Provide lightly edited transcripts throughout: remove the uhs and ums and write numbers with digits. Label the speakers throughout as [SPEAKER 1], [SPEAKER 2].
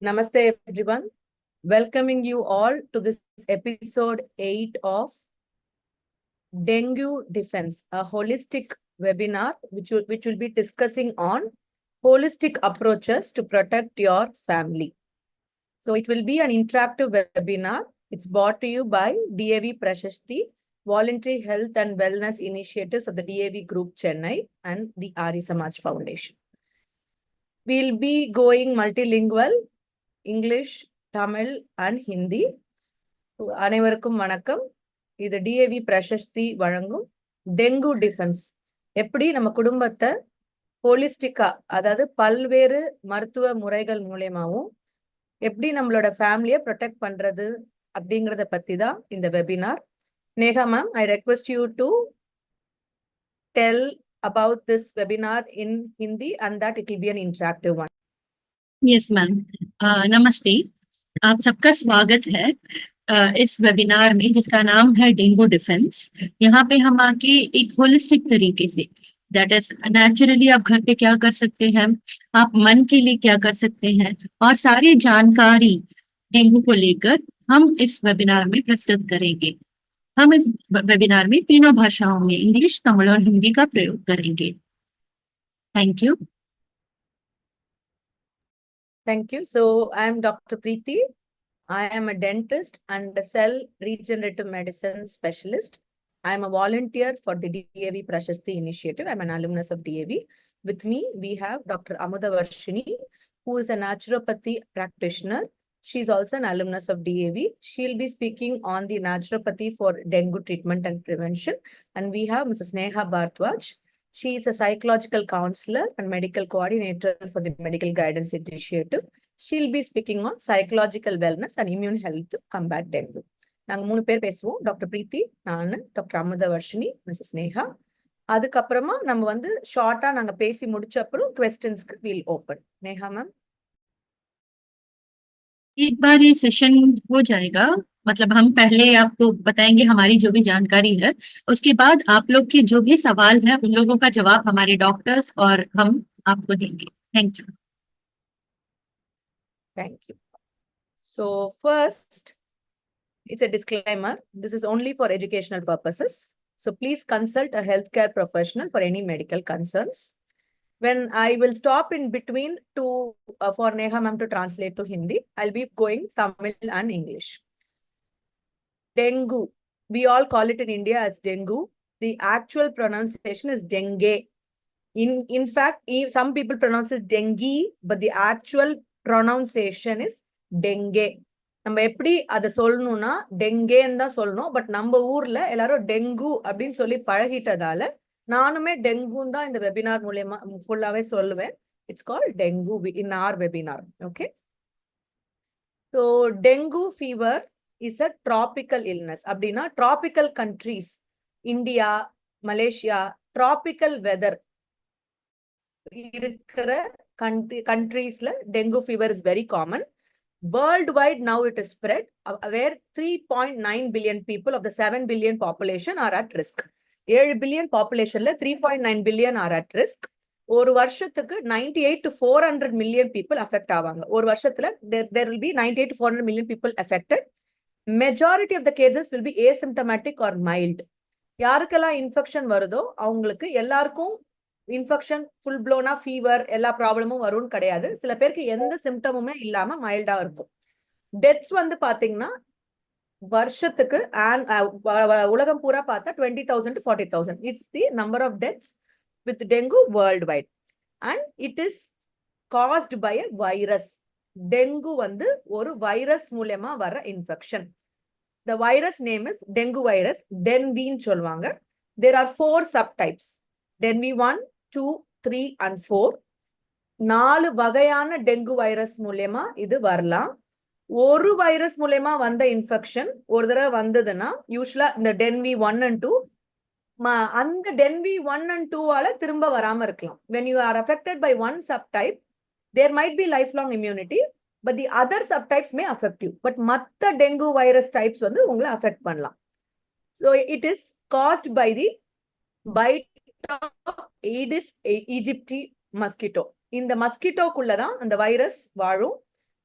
[SPEAKER 1] Namaste everyone. Welcoming you all to this episode 8 of Dengue Defense, a holistic webinar which will be discussing on holistic approaches to protect your family. So it will be an interactive webinar. It's brought to you by DAV Prashasti, Voluntary Health and Wellness Initiatives of the DAV Group Chennai and the Ari Samaj Foundation. We'll be going multilingual, English, Tamil and Hindi. அனைவருக்கும் வணக்கம். இது DAV பிரசஸ்தி வழங்கும் dengue defence. எப்படி நம்ம குடும்பத்தை ஹோலிஸ்டிக்கா, அதாவது பல்வேறு மருத்துவ முறைகள் மூலமாவும் எப்படி நம்மளோட ஃபேமிலியை ப்ரொடெக்ட் பண்றது அப்படிங்கறத பத்தி தான் இந்த webinar. Neha ma'am, I request you to tell about this webinar in Hindi and that it will be an interactive one.
[SPEAKER 2] Yes ma'am, नमस्ते, आप सबका स्वागत है इस वेबिनार में जिसका नाम है डेंगू डिफेंस। यहाँ पे हम आके एक होलिस्टिक तरीके से, दैट इज नेचुरली आप घर पे क्या कर सकते हैं, आप मन के लिए क्या कर सकते हैं, और सारी जानकारी डेंगू को लेकर हम इस वेबिनार में प्रस्तुत करेंगे। हम इस वेबिनार में तीनों भाषाओं में इंग्लिश, तमिल और हिंदी का प्रयोग करेंगे। Thank you.
[SPEAKER 1] Thank you. So I am Dr. Preeti. I am a dentist and a cell regenerative medicine specialist. I am a volunteer for the DAV Prashasti initiative. I'm an alumnus of DAV. With me, we have Dr. Amuda Varshini, who is a naturopathy practitioner. She's also an alumnus of DAV. She'll be speaking on the naturopathy for dengue treatment and prevention. And we have Mrs. Neha Bhartwaj. She is a psychological counselor and medical coordinator for the Medical Guidance Initiative. She'll be speaking on psychological wellness and immune health to combat dengue. நாங்க 3 பேர் பேசுவோம். Doctor பிரீத்தி, நான், doctor அமுத Varshini, Mrs Neha. அதுக்கப்புறமா நம்ம வந்து ஷார்ட்டா நாங்க பேசி முடிச்ச அப்புறம் क्वेश्चंसக்கு வில் ஓபன். நேஹா மேம்,
[SPEAKER 2] एक बार ये सेशन हो जाएगा, मतलब हम पहले आपको बताएंगे हमारी जो भी जानकारी है, उसके बाद आप लोग के जो भी सवाल है उन लोगों का जवाब हमारे डॉक्टर्स और हम आपको देंगे। Thank you.
[SPEAKER 1] thank you. So first, it's a disclaimer. This is only for educational purposes. So please consult a healthcare professional for any medical concerns. When I will stop in between to for Neha ma'am to translate to Hindi, I'll be going Tamil and English. Dengue. We all call it in India as dengue. The actual pronunciation is dengue. In fact, some people pronounce it dengue, but the actual pronunciation is dengue. நம்ம எப்படி அதை சொல்லணும்னா டெங்கேன்னு தான் சொல்லணும். But நம்ம ஊர்ல எல்லாரும் dengue அப்படின்னு சொல்லி பழகிட்டதால நானுமே டெங்குன்னு தான் இந்த வெபினார் மூலமா ஃபுல்லாவே சொல்லுவேன். It's call dengue in our webinar. Okay, so dengue fever is a tropical illness. அப்படின்னா tropical countries, India, Malaysia, tropical weather இருக்கிற கண்ட்ரீஸ்ல dengue fever is very common. Worldwide now it is spread, where 3.9 billion people of the 7 billion population are at risk. 7 billion populationல 3.9 billion are at risk. ஒரு வருஷத்துக்கு 98 to 400 million people affect ஆவாங்க. ஒரு வருஷத்துல there will be 98 to 400 million people affected. Majority of the cases will be asymptomatic or mild. யாருக்கெல்லாம் infection வருதோ அவங்களுக்கு எல்லாருக்கும் infection full ப்ளோனா fever எல்லா ப்ராப்ளமும் வரும்னு கிடையாது. சில பேருக்கு எந்த சிம்டமுமே இல்லாம மைல்டா இருக்கும். டெத்ஸ் வந்து பாத்தீங்கன்னா வருஷத்துக்கு உலகம் பூரா பார்த்தா 20,000 to 40,000. It's the number of deaths with dengue worldwide. And it is caused by a virus. Dengue வந்து ஒரு வைரஸ் மூலமா வர infection. The virus name is dengue virus, டென்வின்னு சொல்லுவாங்க. There are 4 subtypes. DENV 1, 2, 3 and 4. 4 வகையான dengue virus மூலமா இது வரலாம். ஒரு வைரஸ் மூலமா வந்த இன்ஃபெக்ஷன் ஒரு தடவை வந்ததுன்னா யூஸ்வலா இந்த டென்வி 1 and 2 அந்த டென்வி 1 and 2 ஆல திரும்ப வராம இருக்கலாம். when you are affected by one subtype, there might be lifelong immunity, but the other subtypes may affect you. but மத்த டெங்கு வைரஸ் டைப்ஸ் வந்து உங்களை அஃபெக்ட் பண்ணலாம். so it is caused by the bite of Aedes aegypti mosquito. இந்த மஸ்கிட்டோக்குள்ளதான் அந்த virus வாழும்.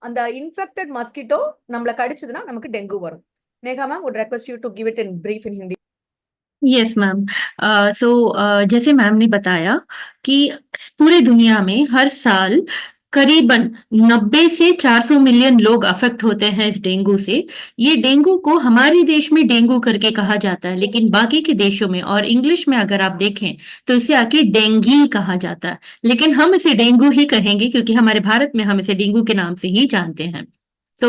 [SPEAKER 1] அந்த infected mosquito நம்மள கடிச்சதுன்னா நமக்கு டெங்கு வரும். Neha ma'am would request you to give it in brief in Hindi.
[SPEAKER 2] Yes ma'am. So जैसे मैम ने बताया कि पूरे दुनिया में हर साल करीबन 90 से 400 मिलियन लोग अफेक्ट होते हैं इस डेंगू से। ये डेंगू को हमारे देश में डेंगू करके कहा जाता है, लेकिन बाकी के देशों में और इंग्लिश में अगर आप देखें तो इसे आके डेंगी कहा जाता है, लेकिन हम इसे डेंगू ही कहेंगे क्योंकि हमारे भारत में हम इसे डेंगू के नाम से ही जानते हैं। तो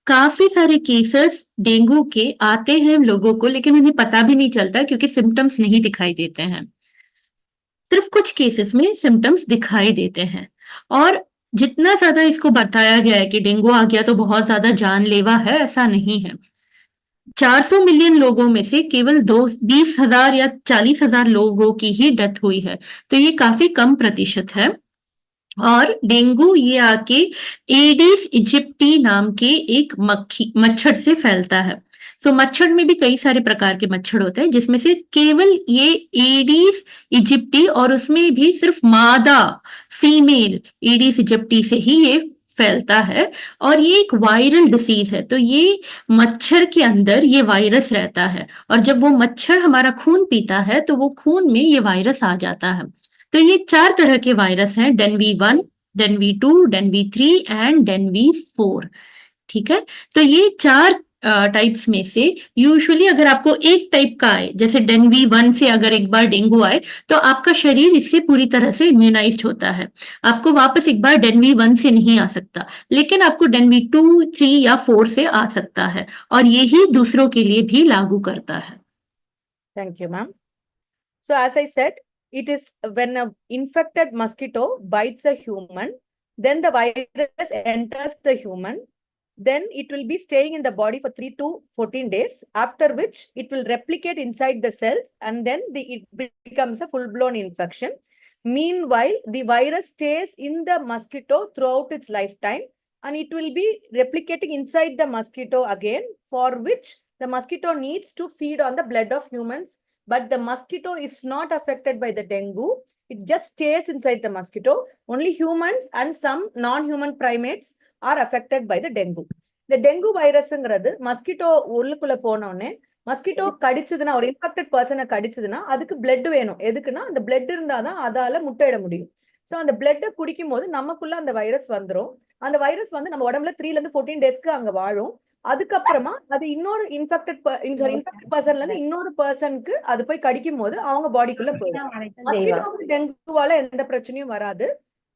[SPEAKER 2] काफी सारे केसेस डेंगू के आते हैं लोगों को, लेकिन उन्हें पता भी नहीं चलता क्योंकि सिम्टम्स नहीं दिखाई देते हैं। सिर्फ कुछ केसेस में सिम्टम्स दिखाई देते हैं, और जितना ज्यादा इसको बताया गया है कि डेंगू आ गया तो बहुत ज्यादा जानलेवा है, ऐसा नहीं है। 400 मिलियन लोगों में से केवल 20,000 या 40,000 लोगों की ही डेथ हुई है, तो ये काफी कम प्रतिशत है। और डेंगू ये आके एडिस इजिप्टी नाम के एक मच्छर से फैलता है। सो मच्छर में भी कई सारे प्रकार के मच्छर होते हैं, जिसमें से केवल ये एडिस इजिप्टी, और उसमें भी सिर्फ मादा फीमेल एडिस इजिप्टी से ही ये फैलता है, और ये एक वायरल डिसीज है। तो ये मच्छर के अंदर ये वायरस रहता है, और जब वो मच्छर हमारा खून पीता है तो वो खून में ये वायरस आ जाता है। तो ये 4 तरह के वायरस हैं, डेनवी 1, डेनवी 2, डेनवी 3 एंड डेनवी 4। ठीक है, तो ये 4 टाइप्स में से यूजुअली अगर आपको एक टाइप का आए, जैसे डेनवी 1 से अगर एक बार डेंगू आए तो आपका शरीर इससे पूरी तरह से इम्यूनाइज्ड होता है, आपको वापस एक बार डेनवी 1 से नहीं आ सकता, लेकिन आपको डेनवी 2, 3 या 4 से आ सकता है, और यही दूसरों के लिए भी लागू करता है।
[SPEAKER 1] Thank you, ma'am. So as I said, it is when a infected mosquito bites a human, then the virus enters the human, then it will be staying in the body for 3 to 14 days, after which it will replicate inside the cells, and then it becomes a full-blown infection. Meanwhile, the virus stays in the mosquito throughout its lifetime, and it will be replicating inside the mosquito again, for which the mosquito needs to feed on the blood of humans. But the mosquito is not affected by the dengue. It just stays inside the mosquito. Only humans and some non-human primates are affected by the dengue. The dengue virusங்கிறது mosquito உள்ளுக்குள்ள போனோடனே mosquito கடிச்சதுன்னா, ஒரு infected பர்சனை கடிச்சதுன்னா அதுக்கு blood வேணும். எதுக்குன்னா அந்த blood இருந்தாதான் அதால முட்டையிட முடியும். ஸோ அந்த பிளட்டை குடிக்கும் போது நமக்குள்ள அந்த வைரஸ் வந்துடும். அந்த வைரஸ் வந்து நம்ம உடம்புல 3 to 14 டேஸ்க்கு அங்க வாழும். அதுக்கப்புறமா அது இன்னொரு இன்ஃபெக்டட் பர்சன்ல இருந்து இன்னொரு பர்சனுக்கு அது போய் கடிக்கும் போது அவங்க பாடிக்குள்ள போயிடும். மஸ்கிட்டோவுக்கு டெங்குவால எந்த பிரச்சனையும் வராது.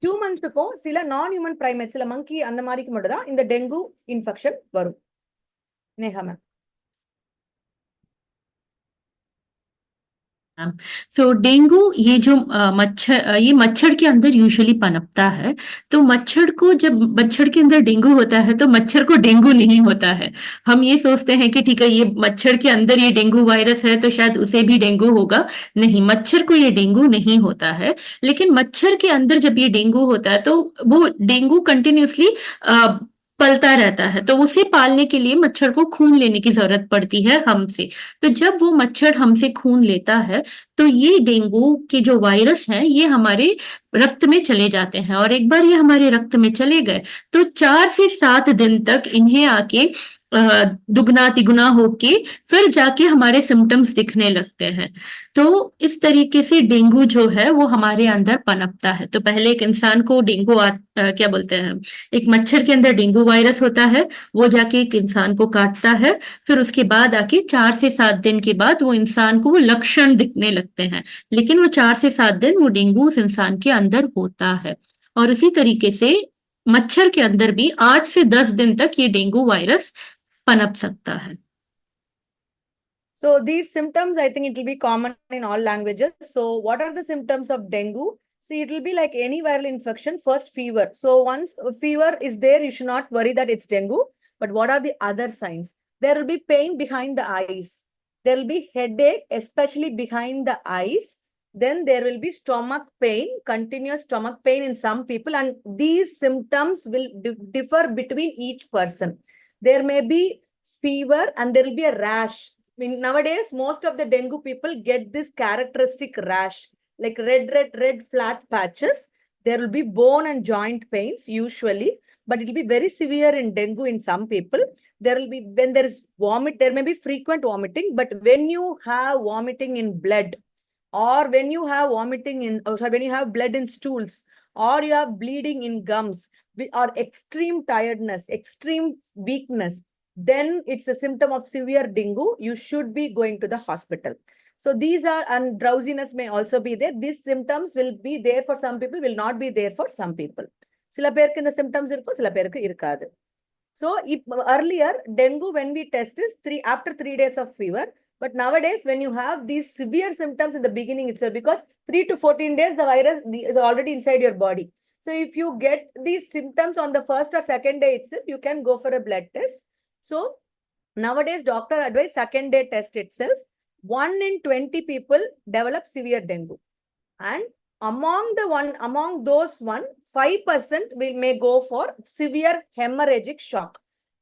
[SPEAKER 1] ஹியூமன்ஸுக்கும் சில நான் ஹியூமன் பிரைமேட், சில மங்கி அந்த மாதிரிக்கு மட்டும் தான் இந்த டெங்கு இன்ஃபெக்ஷன் வரும். நேஹா மேம்.
[SPEAKER 2] सो डेंगू ये जो ये मच्छर के अंदर यूजुअली पनपता है। तो मच्छर को, जब मच्छर के अंदर डेंगू होता है तो मच्छर को डेंगू नहीं होता है। हम ये सोचते हैं कि ठीक है, ये मच्छर के अंदर ये डेंगू वायरस है तो शायद उसे भी डेंगू होगा। नहीं, मच्छर को ये डेंगू नहीं होता है। लेकिन मच्छर के अंदर जब ये डेंगू होता है तो वो डेंगू कंटिन्यूसली पलता रहता है, तो उसे पालने के लिए मच्छर को खून लेने की जरूरत पड़ती है हमसे। तो जब वो मच्छर हमसे खून लेता है तो ये डेंगू के जो वायरस हैं ये हमारे रक्त में चले जाते हैं, और एक बार ये हमारे रक्त में चले गए तो 4 से 7 दिन तक इन्हें आके दुगना तिगुना होके फिर जाके हमारे सिम्टम्स दिखने लगते हैं। तो इस तरीके से डेंगू जो है वो हमारे अंदर पनपता है। तो पहले एक इंसान को डेंगू क्या बोलते हैं, एक मच्छर के अंदर डेंगू वायरस होता है, वो जाके एक इंसान को काटता है, फिर उसके बाद आके 4 से 7 दिन के बाद वो इंसान को वो लक्षण दिखने लगते हैं, लेकिन वो 4 से 7 दिन वो डेंगू उस इंसान के अंदर होता है। और इसी तरीके से मच्छर के अंदर भी 8 से 10 दिन तक ये डेंगू वायरस पनप सकता है।
[SPEAKER 1] So these symptoms, I think it will be common in all languages. So what are the symptoms of dengue? See, it will be like any viral infection. First, fever. So once fever is there, you should not worry that it's dengue. But what are the other signs? There will be pain behind the eyes. There will be headache, especially behind the eyes. Then there will be stomach pain, continuous stomach pain in some people. And these symptoms will differ between each person. There may be fever and there will be a rash. I mean, nowadays, most of the dengue people get this characteristic rash, like red flat patches. There will be bone and joint pains usually. but it will be very severe in dengue in some people. There will be, when there is vomit, there may be frequent vomiting, but when you have vomiting in blood, or when you have vomiting in, when you have blood in stools, or you have bleeding in gums, or extreme tiredness, extreme weakness, then it's a symptom of severe dengue. You should be going to the hospital. So these are, and drowsiness may also be there. These symptoms will be there for some people, will not be there for some people. சில பேருக்கு இந்த symptoms இருக்கும், சில பேருக்கு இருக்காது. So earlier dengue, when we test, is after 3 days of fever. But nowadays, when you have these severe symptoms in the beginning itself, because 3 to 14 days the virus is already inside your body. So if you get these symptoms on the first or second day itself, you can go for a blood test. So nowadays, doctor advise second day test itself. 1 in 20 people develop severe dengue, and among those 5% may go for severe hemorrhagic shock.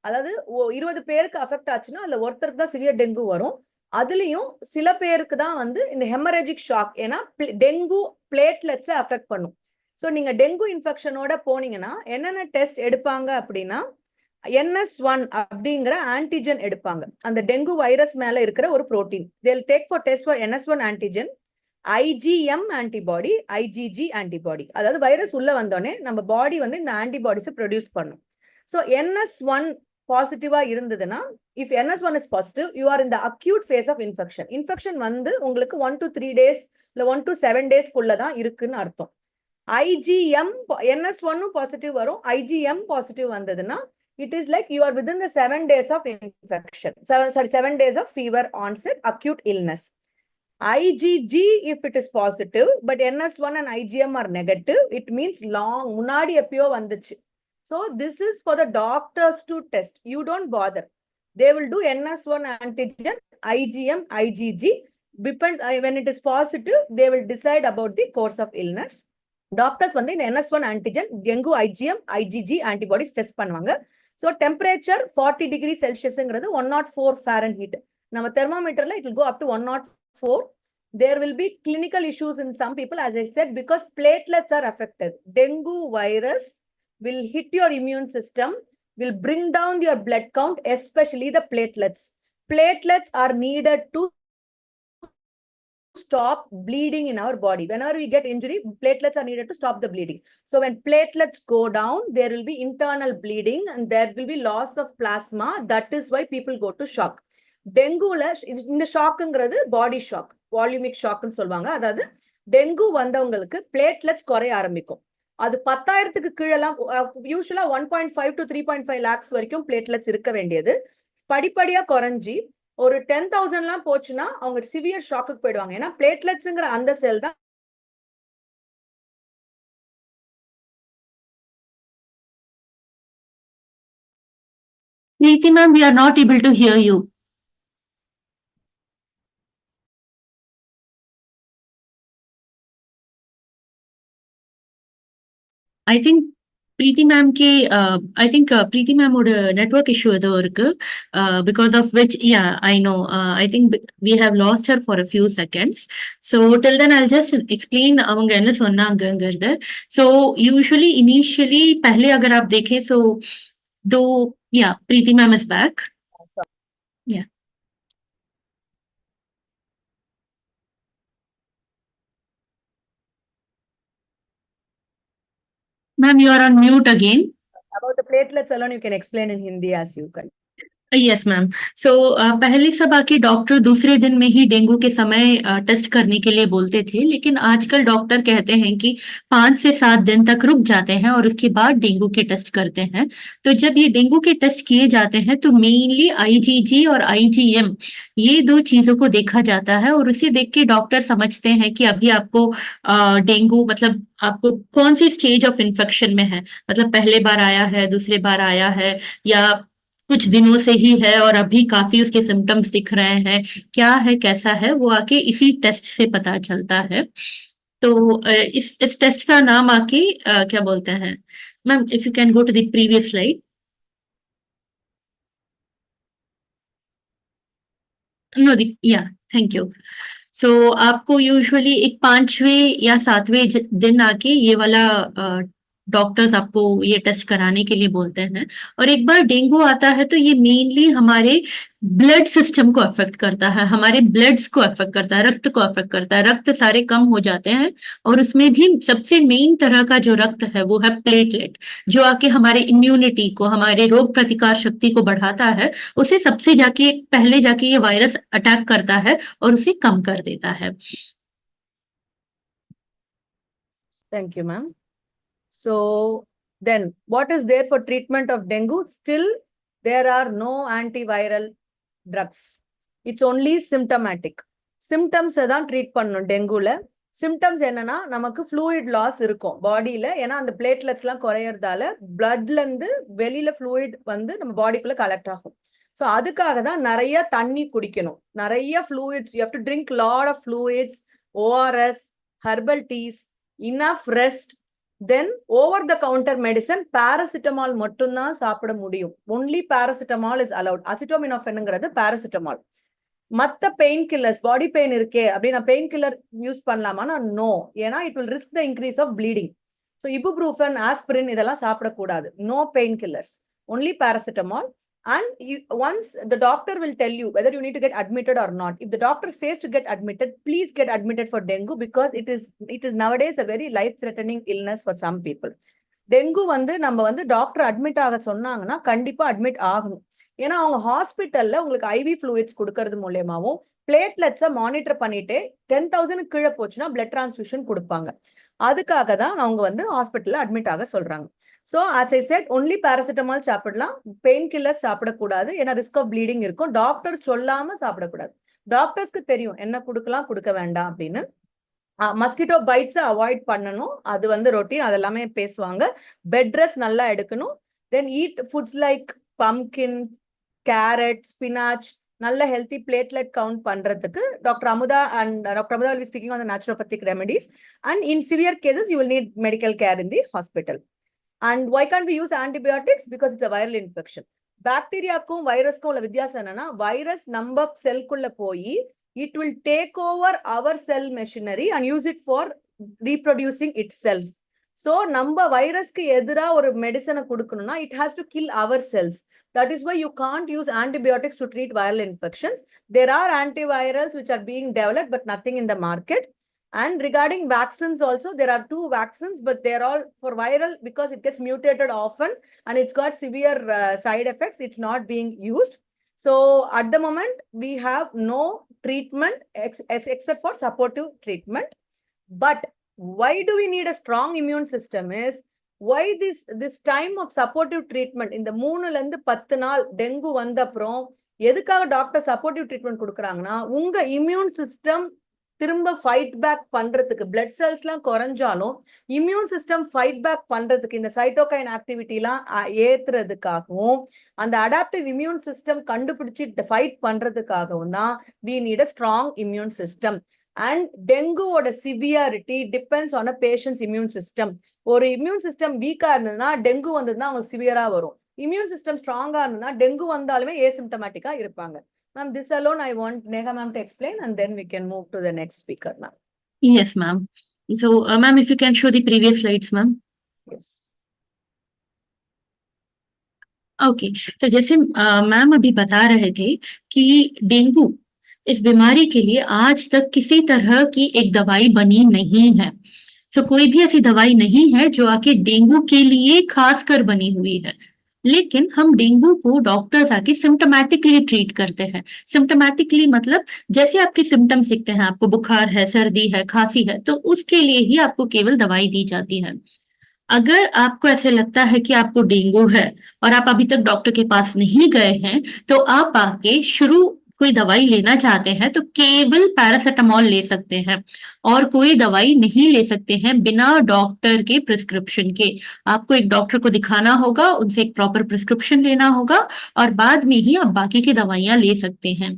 [SPEAKER 1] அதாவது 20 பேருக்கு affect ஆச்சுன்னா அதுல ஒருத்தருக்கு தான் severe dengue வரும். அதுலயும் சில பேருக்கு தான் வந்து இந்த ஹெமரேஜிக் ஷாக், ஏன்னா டெங்கு பிளேட்லெட்ஸை அஃபெக்ட் பண்ணும். ஸோ நீங்க டெங்கு இன்ஃபெக்ஷனோட போனீங்கன்னா என்னென்ன டெஸ்ட் எடுப்பாங்க அப்படின்னா, NS1 அப்படிங்கிற ஆன்டிஜன் எடுப்பாங்க. அந்த டெங்கு வைரஸ் மேல இருக்கிற ஒரு protein. they'll take for test for NS1 antigen, IgM antibody, IgG antibody. அதாவது வைரஸ் உள்ள வந்தோடனே நம்ம பாடி வந்து இந்த ஆன்டிபாடிஸை ப்ரொடியூஸ் பண்ணும். ஸோ NS1 பாசிட்டிவா இருந்ததுன்னா, if NS1 is positive, you are in the acute phase of infection. Infection வந்து உங்களுக்கு 1 to 3 days இல்ல 1 to 7 days குள்ளதான் இருக்குன்னு அர்த்தம். IgM, NS1 பாசிட்டிவ் வரும், IgM பாசிட்டிவ் வந்ததுன்னா, it is like you are within the 7 days of infection. 7 days of fever onset, acute illness. IgG, if it is positive, but NS1 and IgM are negative, it means long, முன்னாடி எப்பயோ வந்துச்சு. So this is for the doctors to test. You don't bother. They will do NS1 antigen, IgM, IgG. When it is positive, they will decide about the course of illness. Doctors வந்து இந்த NS1 antigen, dengue, IgM, IgG antibodies test பண்ணுவாங்க. So temperature 40 degrees Celsiusங்கிறது 104 Fahrenheit. நம்ம thermometerல it will go up to 104. There will be clinical issues in some people, as I said, because platelets are affected. Dengue virus will hit your immune system, will bring down your blood count, especially the platelets. Platelets are needed to stop bleeding in our body. Whenever we get injury, platelets are needed to stop the bleeding. So when platelets go down, there will be internal bleeding and there will be loss of plasma. That is why people go to shock. டெங்குல இந்த ஷாக்குங்கிறது பாடி shock, வால்யூமிக் ஷாக்னு சொல்லுவாங்க. அதாவது dengue வந்தவங்களுக்கு platelets குறைய ஆரம்பிக்கும். அது 10,000க்கு கீழெல்லாம், யூஸ்வலா 1.5 to 3.5 lakhs வரைக்கும் பிளேட்லெட்ஸ் இருக்க வேண்டியது படிப்படியா குறைஞ்சி ஒரு 10,000 போச்சுன்னா அவங்க சிவியர் ஷாக்குக்கு போயிடுவாங்க. ஏன்னா பிளேட்லெட்ஸ்ங்கிற அந்த செல் தான்
[SPEAKER 2] Preeti ma'am, we are not able to hear you. I think Preeti ma'am के I think Preeti ma'am ஓட network issue ஏதோ இருக்கு, because of which, yeah, I know, I think we have lost her for a few seconds. So till then I'll just explain அவங்க என்ன சொன்னாங்கங்கிறது. So usually initially पहले अगर आप देखें so दो, yeah, Preeti ma'am is back. Yeah. Ma'am, you are on mute again.
[SPEAKER 1] about the platelets alone you can explain in Hindi as you can.
[SPEAKER 2] Yes ma'am. So पहले सब आके doctor दूसरे दिन में ही डेंगू के समय टेस्ट करने के लिए बोलते थे, लेकिन आजकल डॉक्टर कहते हैं कि 5 से 7 दिन तक रुक जाते हैं और उसके बाद डेंगू के टेस्ट करते हैं. तो जब ये डेंगू के टेस्ट किए जाते हैं तो मेनली IgG और IgM ये दो चीजों को देखा जाता है, और उसे देख के डॉक्टर समझते हैं कि अभी आपको डेंगू, मतलब आपको कौन सी स्टेज ऑफ इन्फेक्शन में है, मतलब पहले बार आया है, दूसरे बार आया है, या कुछ दिनों से ही है और अभी काफी उसके सिम्टम्स दिख रहे हैं, क्या है कैसा है, वो आके इसी टेस्ट से पता चलता है. तो इस टेस्ट का नाम आके क्या बोलते हैं ma'am, if you can go to the previous slide. No, yeah, thank you. So आपको यूजुअली एक 5वें या 7वें दिन आके ये वाला डॉक्टर्स आपको ये टेस्ट कराने के लिए बोलते हैं। और एक बार डेंगू आता है तो ये मेनली हमारे ब्लड सिस्टम को अफेक्ट करता है, हमारे ब्लड्स को अफेक्ट करता है, रक्त को अफेक्ट करता है, रक्त सारे कम हो जाते हैं। और उसमें भी सबसे मेन तरह का जो रक्त है वो है प्लेटलेट, जो आके हमारे इम्यूनिटी को, हमारे रोग प्रतिकार शक्ति को बढ़ाता है। उसे सबसे जाके पहले जाके ये वायरस अटैक करता है और उसे कम कर देता है।
[SPEAKER 1] Thank you, ma'am. So then what is there for treatment of dengue? Still, there are no antiviral drugs. It's only symptomatic. Symptoms தான் ட்ரீட் பண்ணணும் டெங்குல. சிம்டம்ஸ் என்னன்னா நமக்கு ஃப்ளூயிட் லாஸ் இருக்கும் பாடியில. ஏன்னா அந்த பிளேட்லெட்ஸ் எல்லாம் குறையறதால பிளட்ல இருந்து வெளியில ஃப்ளூயிட் வந்து நம்ம பாடிக்குள்ள கலெக்ட் ஆகும். ஸோ அதுக்காக தான் நிறைய தண்ணி குடிக்கணும், நிறைய fluids. You have to drink lot of fluids, ORS, herbal teas, enough rest. Then over the counter medicine paracetamol மட்டும்தான் சாப்பிட முடியும். Only paracetamol is allowed. அசிட்டோமினோஃபென்ங்கிறது பாராசிட்டமால். மத்த பெயின் கில்லர்ஸ், பாடி பெயின் இருக்கே அப்படி நான் பெயின் கில்லர் யூஸ் பண்ணலாமா? No. ஏன்னா it will risk the increase of bleeding. So ibuprofen, aspirin இதெல்லாம் சாப்பிடக்கூடாது. No painkillers, only paracetamol. And once the doctor will tell you whether you need to get admitted or not. If the doctor says to get admitted, please get admitted for dengue, because it is nowadays a very life-threatening illness for some people. Dengue வந்து நம்ம வந்து doctor admit ஆக சொன்னாங்கன்னா கண்டிப்பா admit ஆகணும். ஏன்னா அவங்க ஹாஸ்பிட்டல்ல உங்களுக்கு ஐவி ஃப்ளூயிட்ஸ் கொடுக்கறது மூலியமாவும் பிளேட்லெட்ஸை மானிட்டர் பண்ணிட்டு 10,000 கீழே போச்சுன்னா பிளட் டிரான்ஸ்ஃபியூஷன் கொடுப்பாங்க. அதுக்காக தான் அவங்க வந்து ஹாஸ்பிட்டல்ல அட்மிட் ஆக சொல்றாங்க. So as I said, only paracetamol சாப்பிடலாம், பெயின் கில்லர் சாப்பிடக்கூடாது. ஏன்னா ரிஸ்க் ஆஃப் ப்ளீடிங் இருக்கும். டாக்டர் சொல்லாம சாப்பிடக்கூடாது. டாக்டர்ஸ்க்கு தெரியும் என்ன கொடுக்கலாம் கொடுக்க வேண்டாம் அப்படின்னு. மஸ்கிட்டோ பைட்ஸை அவாய்ட் பண்ணணும், அது வந்து ரொட்டீன், அதெல்லாமே பேசுவாங்க. பெட் ரெஸ்ட் நல்லா எடுக்கணும். Then eat foods like pumpkin, carrot, spinach, நல்ல ஹெல்த்தி பிளேட்லெட் கவுண்ட் பண்றதுக்கு doctor Amutha will be speaking on the naturopathic remedies. And in severe cases you will need medical care in the hospital. And why can't we use antibiotics? Because it's a viral infection. பாக்டீரியாக்கும் வைரஸ்க்கும் உள்ள வித்தியாசம் என்னன்னா, virus நம்ம செல்குள்ள போய் it will take over our cell machinery and use it for reproducing itself. So நம்ம வைரஸ்க்கு எதிரா ஒரு மெடிசனை கொடுக்கணும்னா it has to kill our cells. That is why you can't use antibiotics to treat viral infections. There are antivirals which are being developed but nothing in the market. And regarding vaccines also, there are 2 vaccines, but they're all for viral because it gets mutated often and it's got severe side effects. It's not being used. So at the moment, we have no treatment except for supportive treatment. But why do we need a strong immune system is, why this time of supportive treatment in the 3 ல இருந்து 10 நாள் dengue வந்த அப்புறம் எதுக்காக doctor supportive treatment கொடுக்குறாங்கன்னா, உங்க immune system திரும்ப fight back பண்றதுக்கு, பிளட் செல்ஸ் எல்லாம் குறைஞ்சாலும் இம்யூன் சிஸ்டம் ஃபைட் பேக் பண்றதுக்கு, இந்த சைட்டோகைன் ஆக்டிவிட்டி எல்லாம் ஏத்துறதுக்காகவும், அந்த அடாப்டிவ் இம்யூன் சிஸ்டம் கண்டுபிடிச்சு ஃபைட் பண்றதுக்காகவும் தான் we need a strong immune system. And டெங்குவோட severity depends on a patient's immune system. ஒரு இம்யூன் சிஸ்டம் வீக்கா இருந்ததுன்னா டெங்கு வந்ததுன்னா அவங்களுக்கு சிவியரா வரும். இம்யூன் சிஸ்டம் ஸ்ட்ராங்கா இருந்ததுன்னா டெங்கு வந்தாலுமே ஏசிம்டமேட்டிக்கா இருப்பாங்க. Ma'am, this alone I want Neha ma'am to explain, and then we can move to the next speaker, ma'am.
[SPEAKER 2] Yes, ma'am. So, ma'am, if you can show the previous slides, ma'am.
[SPEAKER 1] Yes.
[SPEAKER 2] Okay, तो जैसे ma'am अभी बता रहे थे कि dengue इस बीमारी के लिए आज तक किसी तरह की एक दवाई बनी नहीं है। तो कोई भी ऐसी दवाई नहीं है जो आके डेंगू के लिए खासकर बनी हुई है। लेकिन हम डेंगू को डॉक्टर्स आके सिम्टोमेटिकली ट्रीट करते हैं। सिम्टोमेटिकली मतलब जैसे आपके सिम्टम्स दिखते हैं, आपको बुखार है, सर्दी है, खांसी है, तो उसके लिए ही आपको केवल दवाई दी जाती है। अगर आपको ऐसे लगता है कि आपको डेंगू है और आप अभी तक डॉक्टर के पास नहीं गए हैं, तो आप आके शुरू कोई दवाई लेना चाहते हैं तो केवल पैरासिटामोल ले सकते हैं और कोई दवाई नहीं ले सकते हैं बिना डॉक्टर के प्रिस्क्रिप्शन के। आपको एक डॉक्टर को दिखाना होगा, उनसे एक प्रॉपर प्रिस्क्रिप्शन लेना होगा और बाद में ही आप बाकी की दवाइयां ले सकते हैं।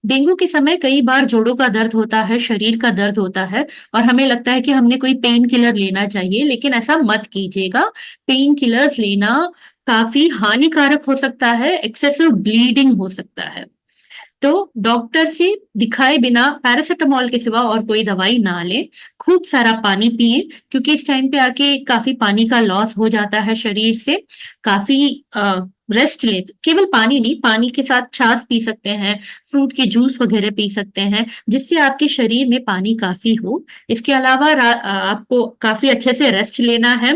[SPEAKER 2] डेंगू के समय कई बार जोड़ों का दर्द होता है, शरीर का दर्द होता है और हमें लगता है कि हमने कोई पेन किलर लेना चाहिए, लेकिन ऐसा मत कीजिएगा। पेन किलर्स लेना काफी हानिकारक हो सकता है, एक्सेसिव ब्लीडिंग हो सकता है। तो डॉक्टर से दिखाए बिना पैरासिटामोल के सिवा और कोई दवाई ना लें। खूब सारा पानी पिए, क्योंकि इस टाइम पे आके काफी पानी का लॉस हो जाता है शरीर से। काफी रेस्ट ले, केवल पानी नहीं, पानी के साथ छाछ पी सकते हैं, फ्रूट के जूस वगैरह पी सकते हैं, जिससे आपके शरीर में पानी काफी हो। इसके अलावा आपको काफी अच्छे से रेस्ट लेना है।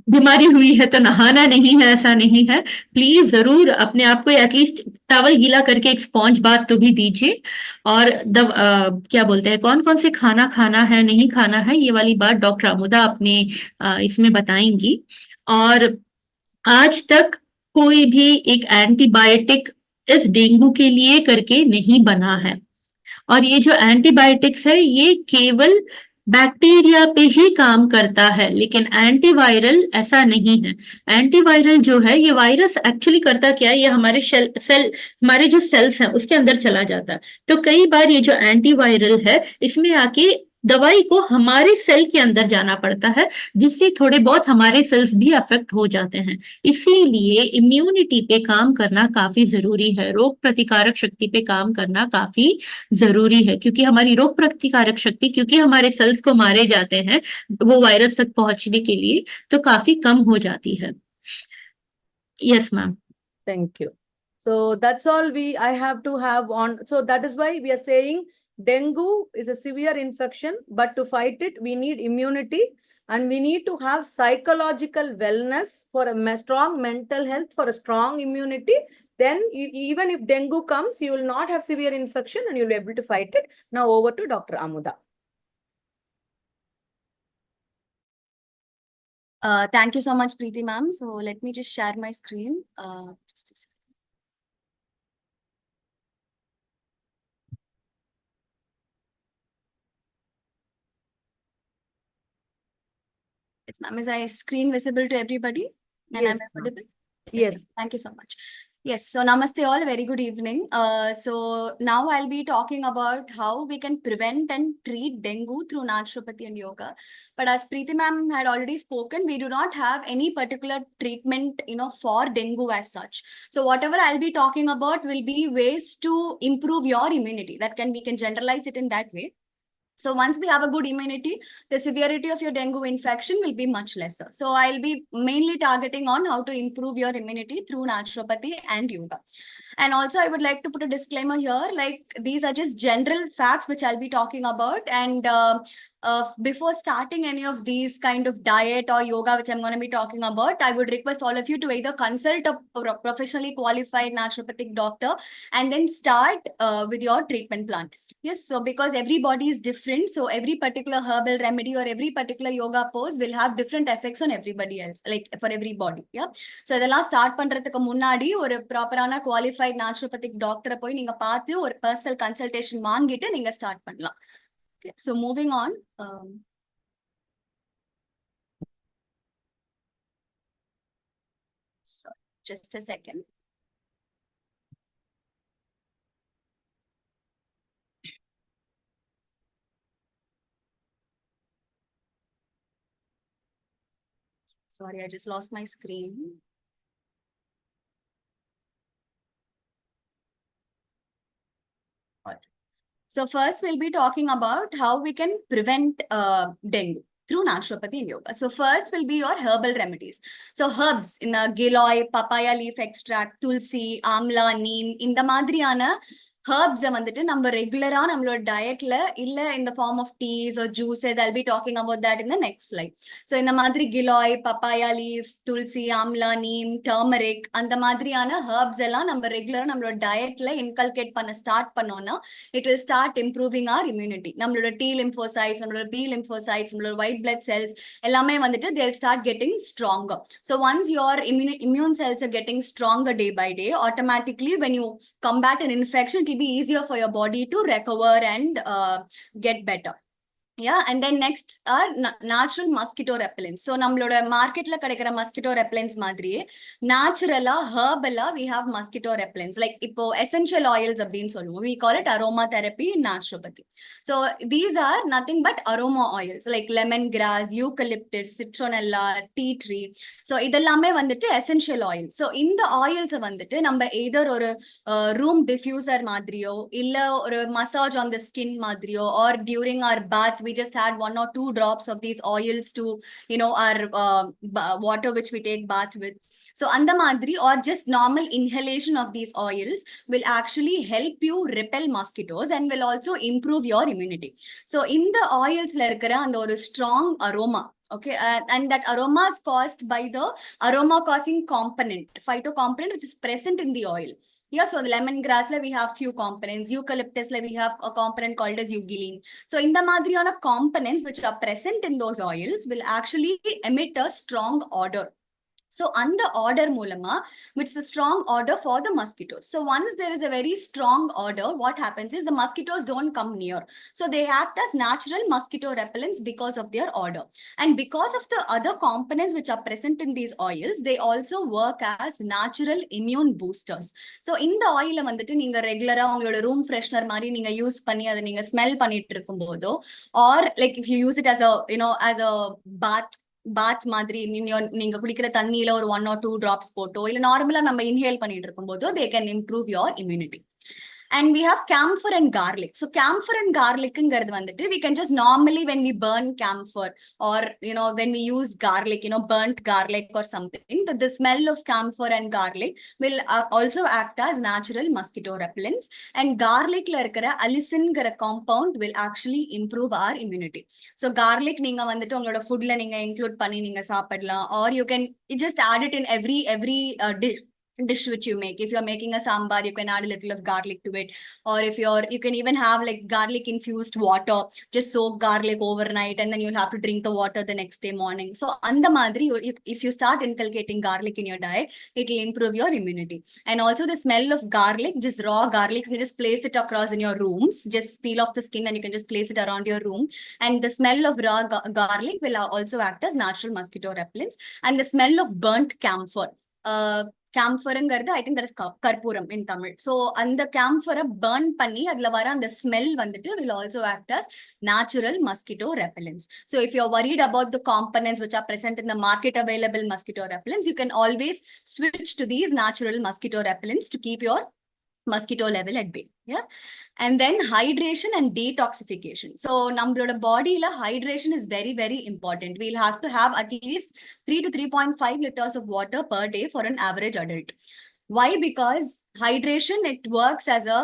[SPEAKER 2] बीमारी हुई है तो नहाना नहीं है, ऐसा नहीं है। प्लीज जरूर अपने आप को एटलीस्ट टॉवल गीला करके एक स्पॉन्ज बाथ तो भी दीजिए। और क्या बोलते हैं, कौन कौन से खाना खाना है, नहीं खाना है, ये वाली बात डॉक्टर आमुदा अपने इसमें बताएंगी। और आज तक कोई भी एक एंटीबायोटिक इस डेंगू के लिए करके नहीं बना है। और ये जो एंटीबायोटिक्स है ये केवल बैक्टीरिया पे ही काम करता है, लेकिन एंटीवायरल ऐसा नहीं है। एंटीवायरल जो है ये वायरस एक्चुअली करता क्या है, ये हमारे हमारे जो सेल्स हैं उसके अंदर चला जाता है। तो कई बार ये जो एंटीवायरल है इसमें आके दवाई को हमारे सेल के अंदर जाना पड़ता है, जिससे थोड़े बहुत हमारे सेल्स भी अफेक्ट हो जाते हैं। इसीलिए इम्यूनिटी पे काम करना काफी जरूरी है, रोग प्रतिकारक शक्ति पे काम करना काफी जरूरी है, क्योंकि हमारी रोग प्रतिकारक शक्ति, क्योंकि हमारे सेल्स को मारे जाते हैं वो वायरस तक पहुंचने के लिए, तो काफी कम हो जाती है। Yes ma'am.
[SPEAKER 1] Thank you. So that's all I have to have on. So that is why we are saying dengue is a severe infection, but to fight it, we need immunity and we need to have psychological wellness for a strong mental health, for a strong immunity. Then even if dengue comes, you will not have severe infection and you'll be able to fight it. Now over to Dr. Amuda.
[SPEAKER 3] Thank you so much, Preeti ma'am. So let me just share my screen. Just a second. Yes, ma'am. Is my screen visible to everybody? And
[SPEAKER 1] Yes,
[SPEAKER 3] I'm audible?
[SPEAKER 1] Yes.
[SPEAKER 3] Thank you so much. Yes, so namaste all, very good evening. So now I'll be talking about how we can prevent and treat dengue through naturopathy and yoga. But as Preeti ma'am had already spoken, we do not have any particular treatment, for dengue as such. So whatever I'll be talking about will be ways to improve your immunity. We can generalize it in that way. So once we have a good immunity, the severity of your dengue infection will be much lesser. So I'll be mainly targeting on how to improve your immunity through naturopathy and yoga. And also I would like to put a disclaimer here, like these are just general facts which I'll be talking about. And before starting any of these kind of diet or yoga, which I'm going to be talking about, I would request all of you to either consult a professionally qualified naturopathic doctor and then start with your treatment plan. Yes, so because every body is different, so every particular herbal remedy or every particular yoga pose will have different effects on everybody else, like for every body. Yeah. So இதெல்லாம் start பண்றதுக்கு முன்னாடி ஒரு ப்ராப்பரான qualified naturopathic டாக்டரை போய் நீங்க பார்த்து ஒரு பர்சனல் கன்சல்டேஷன் வாங்கிட்டு நீங்க ஸ்டார்ட் பண்ணலாம். Okay, so moving on. So just a second. Sorry, I just lost my screen. So first we'll be talking about how we can prevent dengue through naturopathy and yoga. So first will be your herbal remedies. So herbs in the giloy, papaya leaf extract, tulsi, amla, neem, in the madriana herbs வந்துட்டு நம்ம ரெகுலரா நம்மளோட டயட்ல இல்ல in the form of teas or juices. I'll be talking about that in the next slide. So இந்த மாதிரி giloy, papaya leaf, tulsi, amla, neem, turmeric அந்த மாதிரியான herbs எல்லாம் நம்ம ரெகுலரா நம்மளோட டயட்ல இன்கல்கேட் பண்ண ஸ்டார்ட் பண்ணோம்னா it will start improving our immunity. நம்மளோட T lymphocytes, நம்மளோட B lymphocytes, நம்மளோட white blood cells எல்லாமே வந்துட்டு they'll start getting stronger. So once your immune cells are getting stronger day by day, automatically when you combat an infection, it will be easier for your body to recover and get better. Yeah, and then next are natural mosquito repellents. So நம்மளோட மார்க்கெட்ல கிடைக்கிற mosquito repellents மாதிரியே naturally herbally we have mosquito repellents. Like இப்போ essential oils அப்படின்னு சொல்லுவோம். We call it aromatherapy in naturopathy. So these are nothing but aroma oils like lemongrass, eucalyptus, citronella, tea tree. So இதெல்லாமே வந்துட்டு essential oils. So இந்த oils வந்துட்டு நம்ம either ஒரு room diffuser மாதிரியோ இல்ல ஒரு massage on the skin மாதிரியோ or during our baths we just add 1 or 2 drops of these oils to our water which we take bath with. So அந்த மாதிரி or just normal inhalation of these oils will actually help you repel mosquitoes and will also improve your immunity. So in the oils la irukra and ஒரு strong aroma. Okay, and that aroma is caused by the aroma causing component, phytocomponent, which is present in the oil. Yeah, so the lemongrass we have few components, eucalyptus we have a component called as eugelene. So in the madriyana components which are present in those oils will actually emit a strong odor. So under odor mulama, which is a strong odor for the mosquitoes. So once there is a very strong odor, what happens is the mosquitoes don't come near. So they act as natural mosquito repellents because of their odor. And because of the other components which are present in these oils, they also work as natural immune boosters. So in the oil வந்துட்டு நீங்க ரெகுலரா உங்களோட room freshener மாதிரி நீங்க use பண்ணி அதை நீங்க smell பண்ணிட்டு இருக்கும்போதோ or like if you use it as a as a bath மாதிரி நீங்க குடிக்கிற தண்ணியில ஒரு 1 or 2 drops போட்டோ இல்ல நார்மலா நம்ம இன்ஹேல் பண்ணிட்டு இருக்கும்போதோ they can improve your immunity. And we have camphor and garlic. So camphor and garlic vandittu we can just normally when we burn camphor or when we use garlic, burnt garlic or something, the smell of camphor and garlic will also act as natural mosquito repellents. And garlic la irukra allicin gra compound will actually improve our immunity. So garlic neenga vandittu ungala food la neenga include panni neenga saapidala, or you can just add it in every dish which you make. If you're making a sambar, you can add a little of garlic to it, or if you can even have like garlic infused water, just soak garlic overnight and then you'll have to drink the water the next day morning. So anda madri, if you start inculcating garlic in your diet, it will improve your immunity. And also the smell of garlic, just raw garlic, you can just place it across in your rooms, just peel off the skin and you can just place it around your room, and the smell of raw garlic will also act as natural mosquito repellents. And the smell of burnt camphor, camphor I think that is karpuram in Tamil. So and the camphor burn panni adla vara and the smell vandittu will also act as natural mosquito repellents. So if you're worried about the components which are present in the market available mosquito repellents, you can always switch to these natural mosquito repellents to keep your mosquito level at bay. Yeah. And then hydration and detoxification. So நம்மளோட bodyல hydration is very, very important. We'll have to have at least 3 to 3.5 liters of water per day for an average adult. Why? Because hydration, it works as a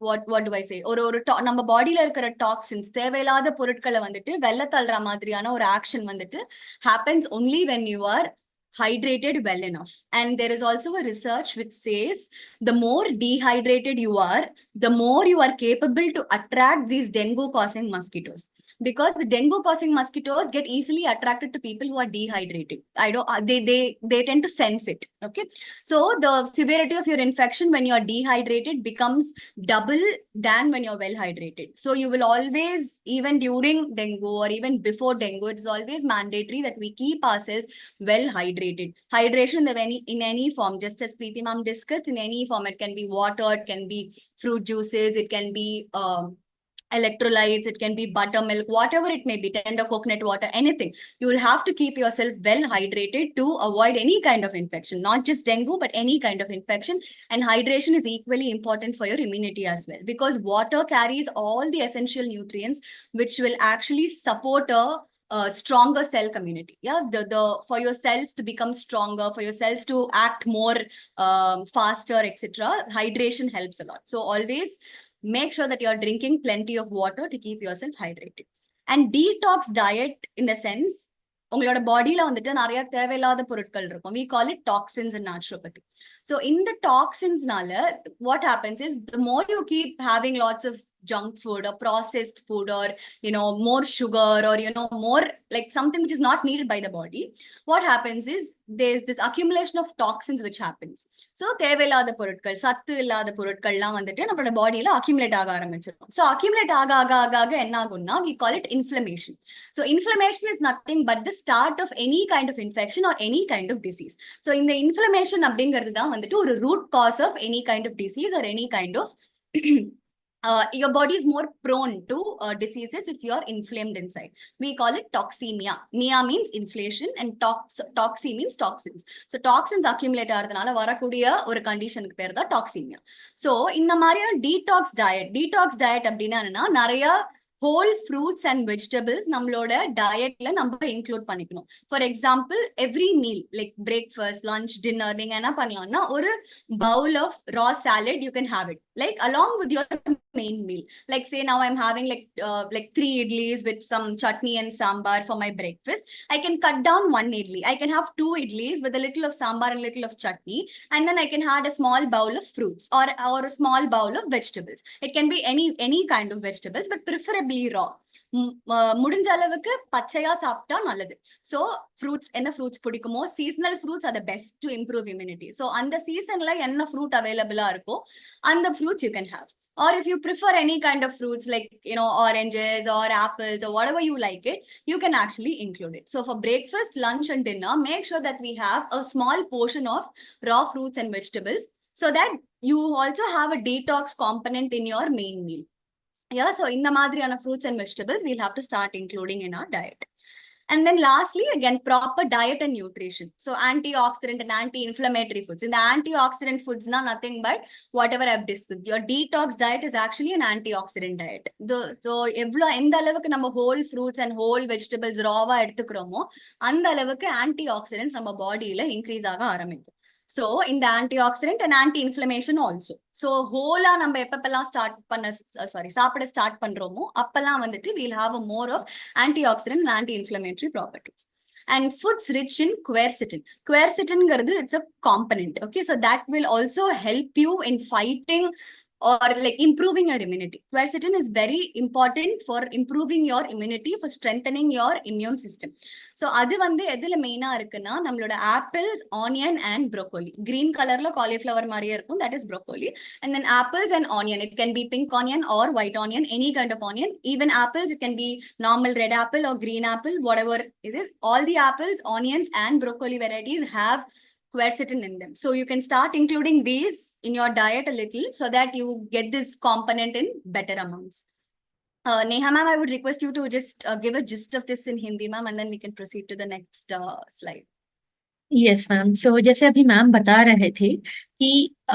[SPEAKER 3] what do I say? ஒரு நம்ம பாடியில இருக்கிற toxins, தேவையில்லாத பொருட்களை வந்துட்டு வெள்ள தள்ளுற மாதிரியான ஒரு ஆக்ஷன் வந்துட்டு happens only when you are hydrated well enough. And there is also a research which says the more dehydrated you are, the more you are capable to attract these dengue causing mosquitoes, because the dengue causing mosquitoes get easily attracted to people who are dehydrated. They tend to sense it. Okay, so the severity of your infection when you are dehydrated becomes double than when you're well hydrated. So you will always, even during dengue or even before dengue, it is always mandatory that we keep ourselves well hydrated. Hydration in any form, just as Preeti ma'am discussed, in any form. It can be water, it can be fruit juices, it can be electrolytes, it can be buttermilk, whatever it may be, tender coconut water, anything. You will have to keep yourself well hydrated to avoid any kind of infection, not just dengue, but any kind of infection. And hydration is equally important for your immunity as well, because water carries all the essential nutrients which will actually support a stronger cell community. Yeah, the for your cells to become stronger, for your cells to act more faster, etc. Hydration helps a lot. So always make sure that you're drinking plenty of water to keep yourself hydrated. And detox diet, in the sense, உங்களோட பாடியில வந்துட்டு நிறைய தேவையில்லாத பொருட்கள் இருக்கும். We call it toxins in naturopathy. So in the toxins nala, what happens is the more you keep having lots of junk food or processed food or more sugar or more like something which is not needed by the body, what happens is there's this accumulation of toxins which happens. So தேவையில்லாத பொருட்கள், சத்து இல்லாத பொருட்கள்லாம் வந்துட்டு நம்மளோட பாடியில accumulate ஆக ஆரம்பிச்சிடும். ஸோ அக்யூமுலேட் ஆக ஆக ஆக ஆக என்ன ஆகும்னா we call it inflammation. So inflammation is nothing but the start of any kind of infection or any kind of disease. So இந்த inflammation அப்படிங்கிறது தான் வந்துட்டு ஒரு root cause of any kind of disease or any kind of your body is more prone to diseases if you are inflamed inside. We call it toxemia. Mia means inflation and toxi means toxins. So toxins accumulate ஆகிறதுனால வரக்கூடிய ஒரு கண்டிஷனுக்கு பேர் தான் toxemia. So இந்த மாதிரியான detox diet அப்படின்னா என்னன்னா நிறைய whole fruits and vegetables நம்மளோட டயட்ல நம்ம இன்க்ளூட் பண்ணிக்கணும். For example every meal like breakfast, lunch, dinner நீங்க என்ன பண்ணலாம்னா ஒரு bowl of raw salad you can have it like along with your main meal. Like say now I'm having like 3 idlis with some chutney and sambar for my breakfast. I can cut down 1 idli. I can have 2 idlis with a little of sambar and little of chutney, and then I can add a small bowl of fruits or a small bowl of vegetables. It can be any kind of vegetables, but preferably raw. முடிஞ்ச அளவுக்கு பச்சையா சாப்பிட்டா நல்லது. So fruits என்ன fruits பிடிக்குமோ, seasonal fruits R the best to improve immunity. So அந்த சீசன்ல என்ன ஃப்ரூட் அவைலபிளா இருக்கோ அந்த fruits you can have. Or if you prefer any kind of fruits like oranges or apples or whatever you like it, you can actually include it. So for breakfast, lunch and dinner, make sure that we have a small portion of raw fruits and vegetables so that you also have a detox component in your main meal. Yeah, so in the madriyana fruits and vegetables, we'll have to start including in our diet. And then lastly, again, proper diet and nutrition. So antioxidant and anti-inflammatory foods. In the antioxidant foods, nothing but whatever I've discussed. Your detox diet is actually an antioxidant diet. So எந்த அளவுக்கு நம்ம whole fruits and whole vegetables raw-வா எடுத்துக்கிறோமோ அந்த அளவுக்கு antioxidants நம்ம பாடியில increase ஆக ஆரம்பிக்கும். So in the antioxidant and anti-inflammation also. So whole நம்ம எப்பப்பெல்லாம் சாப்பிட ஸ்டார்ட் பண்றோமோ அப்பெல்லாம் வந்துட்டு we'll have a more of antioxidant and anti-inflammatory properties. And foods rich in quercetin. Quercetin it's a component. Okay, so that will also help you in fighting or like improving your immunity. Quercetin is very important for improving your immunity, for strengthening your immune system. So அது வந்து எதுல மெயினா இருக்குன்னா நம்மளோட apples, onion and broccoli. Green colorல cauliflower மாதிரியே இருக்கும், that is broccoli. And then apples and onion, it can be pink onion or white onion, any kind of onion. Even apples, it can be normal red apple or green apple, whatever it is. All the apples, onions and broccoli varieties have quercetin in them. So you can start including these in your diet a little so that you get this component in better amounts. Neha ma'am, I would request you to just give a gist of this in Hindi ma'am, and then we can proceed to the next slide.
[SPEAKER 2] Yes ma'am. So जैसे अभी ma'am बता रहे थे कि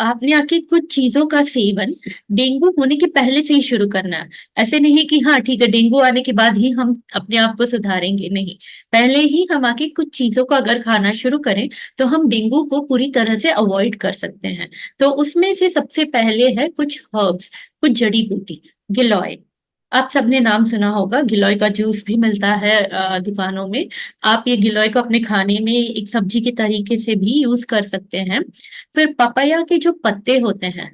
[SPEAKER 2] आपने आके कुछ चीजों का सेवन डेंगू होने के पहले से ही शुरू करना है. ऐसे नहीं कि हाँ ठीक है डेंगू आने के बाद ही हम अपने आप को सुधारेंगे, नहीं. पहले ही हम आके कुछ चीजों को अगर खाना शुरू करें तो हम डेंगू को पूरी तरह से अवॉइड कर सकते हैं. तो उसमें से सबसे पहले है कुछ हर्ब्स, कुछ जड़ी बूटी. गिलोय, आप सबने नाम सुना होगा. गिलोय का जूस भी मिलता है दुकानों में. आप ये गिलोय को अपने खाने में एक सब्जी के तरीके से भी यूज कर सकते हैं. फिर पपाया के जो पत्ते होते हैं,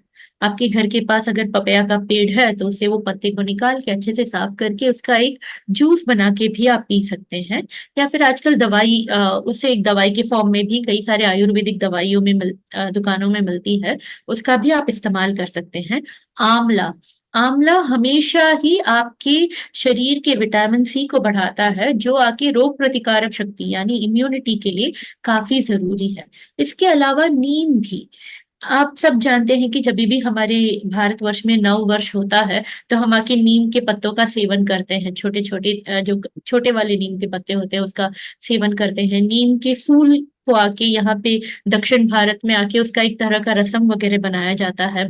[SPEAKER 2] आपके घर के पास अगर पपाया का पेड़ है तो उससे वो पत्ते को निकाल के अच्छे से साफ करके उसका एक जूस बना के भी आप पी सकते हैं. या फिर आजकल दवाई उससे एक दवाई के फॉर्म में भी कई सारे आयुर्वेदिक दवाइयों में दुकानों में मिलती है, उसका भी आप इस्तेमाल कर सकते हैं. आंवला हमेशा ही आपके शरीर के विटामिन सी को बढ़ाता है, जो आके रोग प्रतिकारक शक्ति यानी इम्यूनिटी के लिए काफी जरूरी है. इसके अलावा नीम भी. आप सब जानते हैं कि जब भी हमारे भारतवर्ष में नव वर्ष होता है तो हम आके नीम के पत्तों का सेवन करते हैं. छोटे छोटे जो छोटे वाले नीम के पत्ते होते हैं उसका सेवन करते हैं. नीम के फूल को आके यहाँ पे दक्षिण भारत में आके उसका एक तरह का रसम वगैरह बनाया जाता है.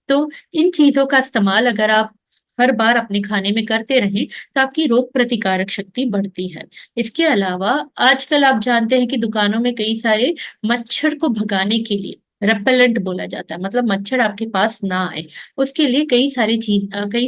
[SPEAKER 2] तो इन चीजों का इस्तेमाल अगर आप हर बार अपने खाने में करते रहें तो आपकी रोग प्रतिकारक शक्ति बढ़ती है. इसके अलावा आजकल आप जानते हैं कि दुकानों में कई सारे मच्छर को भगाने के लिए रेपेलेंट बोला जाता है, मतलब मच्छर आपके पास ना आए उसके लिए कई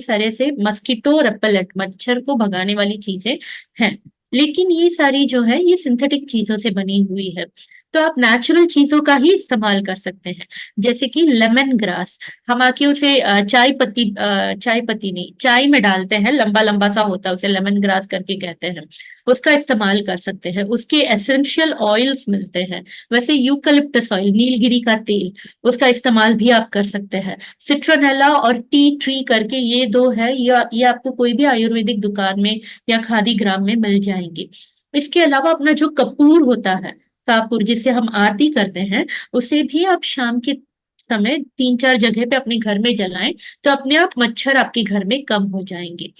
[SPEAKER 2] सारे से मस्कीटो रेपेलेंट, मच्छर को भगाने वाली चीजें हैं. लेकिन ये सारी जो है ये सिंथेटिक चीजों से बनी हुई है. तो आप नेचुरल चीजों का ही इस्तेमाल कर सकते हैं, जैसे कि लेमन ग्रास। हम आके उसे चाय पत्ती नहीं, चाय में डालते हैं, लंबा लंबा सा होता है, उसे लेमन ग्रास करके कहते हैं, उसका इस्तेमाल कर सकते हैं। उसके एसेंशियल ऑयल्स मिलते हैं। वैसे यूकलिप्टस ऑयल, नीलगिरी का तेल, उसका इस्तेमाल भी आप कर सकते हैं। सिट्रोनेला और टी ट्री करके ये दो है, ये आपको कोई भी आयुर्वेदिक दुकान में या खादी ग्राम में मिल जाएंगे। इसके अलावा अपना जो कपूर होता है, कापूर जिससे हम आरती करते हैं, उसे भी आप शाम के समय 3-4 जगह पे अपने घर में जलाएं, तो अपने आप मच्छर आपके घर में कम हो जाएंगे।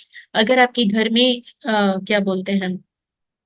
[SPEAKER 2] अगर आपके घर में क्या बोलते हैं,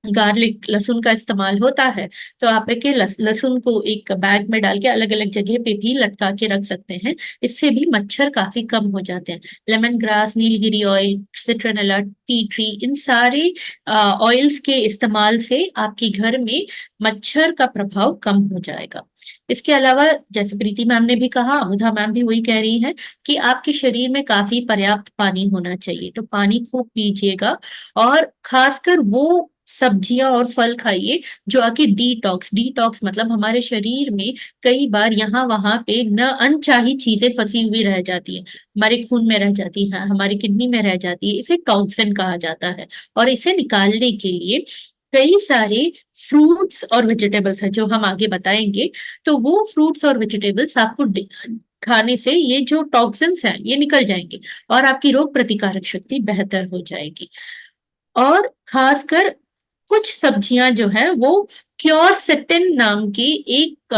[SPEAKER 2] गार्लिक, लहसुन का इस्तेमाल होता है, तो आप के लहसुन को एक बैग में डाल के अलग अलग जगह पे भी लटका के रख सकते हैं। इससे भी मच्छर काफी कम हो जाते हैं। लेमन ग्रास, नीलगिरी ऑयल, सिट्रोनेला, टी ट्री, इन सारे ऑयल्स के इस्तेमाल से आपके घर में मच्छर का प्रभाव कम हो जाएगा। इसके अलावा जैसे प्रीति मैम ने भी कहा, अमुधा मैम भी वही कह रही है कि आपके शरीर में काफी पर्याप्त पानी होना चाहिए, तो पानी खूब पीजिएगा। और खासकर वो सब्जियां और फल खाइए जो आके डिटॉक्स, डिटॉक्स मतलब हमारे शरीर में कई बार यहाँ वहां पे न अनचाही चीजें फंसी हुई रह जाती है, हमारे खून में रह जाती है, हमारी किडनी में रह जाती है, इसे टॉक्सिन कहा जाता है। और इसे निकालने के लिए कई सारे फ्रूट्स और वेजिटेबल्स हैं जो हम आगे बताएंगे। तो वो फ्रूट्स और वेजिटेबल्स आपको खाने से ये जो टॉक्सिन्स हैं ये निकल जाएंगे और आपकी रोग प्रतिकारक शक्ति बेहतर हो जाएगी। और खासकर कुछ सब्जियां जो है वो क्योरसिटिन नाम की एक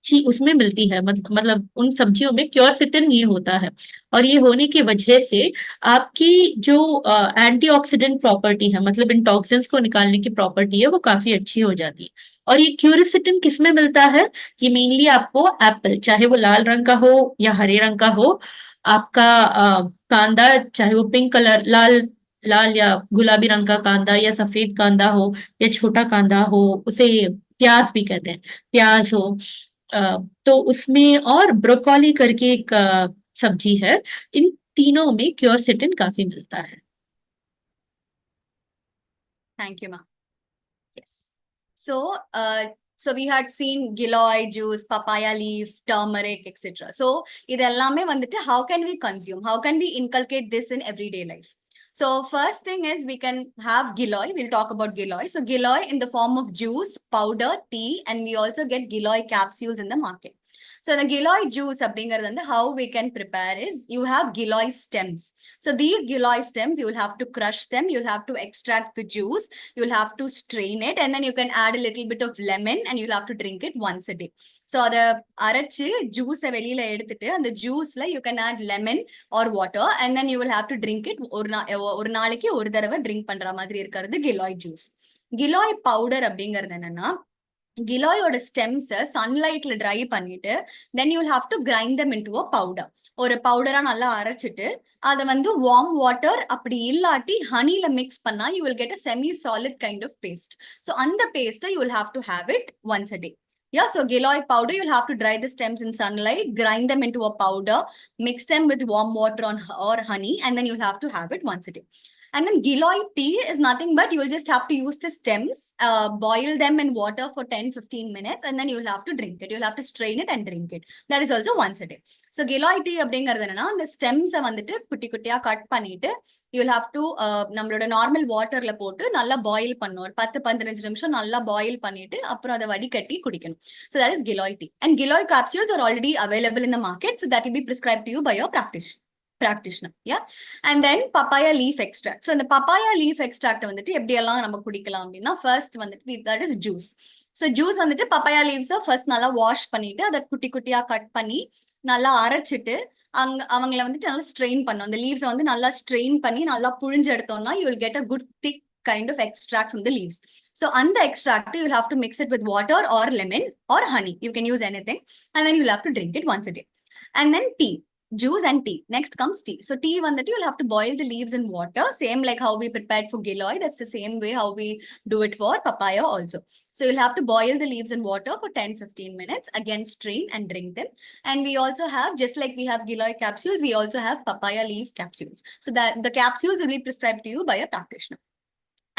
[SPEAKER 2] चीज उसमें मिलती है, मतलब उन सब्जियों में क्योरसिटिन ये होता है। और ये होने की वजह से आपकी जो एंटीऑक्सीडेंट प्रॉपर्टी है, मतलब इन टॉक्सिन्स को निकालने की प्रॉपर्टी है, वो काफी अच्छी हो जाती है। और ये क्यूरसिटिन किसमें मिलता है? ये मेनली आपको एप्पल, चाहे वो लाल रंग का हो या हरे रंग का हो, आपका कांदा, चाहे वो पिंक कलर, लाल लाल या गुलाबी रंग का कांदा, या सफेद कांदा हो, या छोटा कांदा हो, उसे प्याज भी कहते हैं, प्याज हो, तो उसमें, और ब्रोकोली करके एक सब्जी है, इन तीनों में क्योरसिटिन काफी मिलता है।
[SPEAKER 3] Thank you, ma'am. Yes. So we had seen giloy juice, papaya leaf, turmeric, etc. So idellame vanditte how can we consume? How can we inculcate this in everyday life? So first thing is we can have giloy. We'll talk about giloy. So giloy in the form of juice, powder, tea, and we also get giloy capsules in the market. So the giloy juice, how we can prepare is you have giloy stems. So these giloy stems, you will have to crush them. You'll have to extract the juice. You'll have to strain it, and then you can add a little bit of lemon, and you'll have to drink it once a day. So the arachi juice and the juice you can add lemon or water, and then you will have to drink it. Drink பண்ற மாதிரி இருக்கிறது giloy juice. Giloy powder அப்படிங்கிறது என்னன்னா, கிலாயோட ஸ்டெம்ஸை சன்லைட்ல try பண்ணிட்டு then you will have to grind them into a powder. ஒரு பவுடரா நல்லா அரைச்சிட்டு அதை வார்ம் வாட்டர் அப்படி இல்லாட்டி ஹனில மிக்ஸ் பண்ணா you will get a semi solid kind of paste. So அந்த paste you will have to have it once a day. Yeah, so giloy powder, you'll have to dry the stems in sunlight, grind them into a powder, mix them with warm water or honey, and then you'll have to have it once a day. And then giloy tea is nothing but you will just have to use the stems, boil them in water for 10-15 minutes, and then you will have to drink it. You'll have to strain it and drink it. That is also once a day. So giloy tea அப்படிங்கிறது என்னன்னா, அந்த ஸ்டெம்ஸை குட்டி குட்டியா cut பண்ணிட்டு you will have to நம்மளோட normal வாட்டர்ல போட்டு நல்லா பாயில் பண்ணணும். ஒரு 10-15 நிமிஷம் நல்லா பாயில் பண்ணிட்டு அப்புறம் அதை வடிகட்டி குடிக்கணும். So that is giloy tea. And giloy capsules are already available in the market, so that will be prescribed to you by your practitioner. Yeah. And then papaya leaf extract. So in the papaya leaf extract first that is juice. So juice papaya leaves first nalla wash பண்ணிட்டு அதை குட்டி குட்டியா cut பண்ணி நல்லா அரைச்சிட்டு அவங்கள நல்லா strain பண்ணும். அந்த லீவ்ஸ் நல்லா ஸ்ட்ரெயின் பண்ணி நல்லா புழிஞ்சு எடுத்தோம்னா you will get a good thick kind of extract from the leaves. So on the extract you'll have to mix it with water or lemon or honey. You can use anything, and then you'll have to drink it once a day. And then tea. Juice and tea. Next comes tea. So tea you'll have to boil the leaves in water, same like how we prepared for giloy. That's the same way how we do it for papaya also. So you'll have to boil the leaves in water for 10-15 minutes, again strain and drink them. And we also have, just like we have giloy capsules, we also have papaya leaf capsules. So that the capsules will be prescribed to you by a practitioner.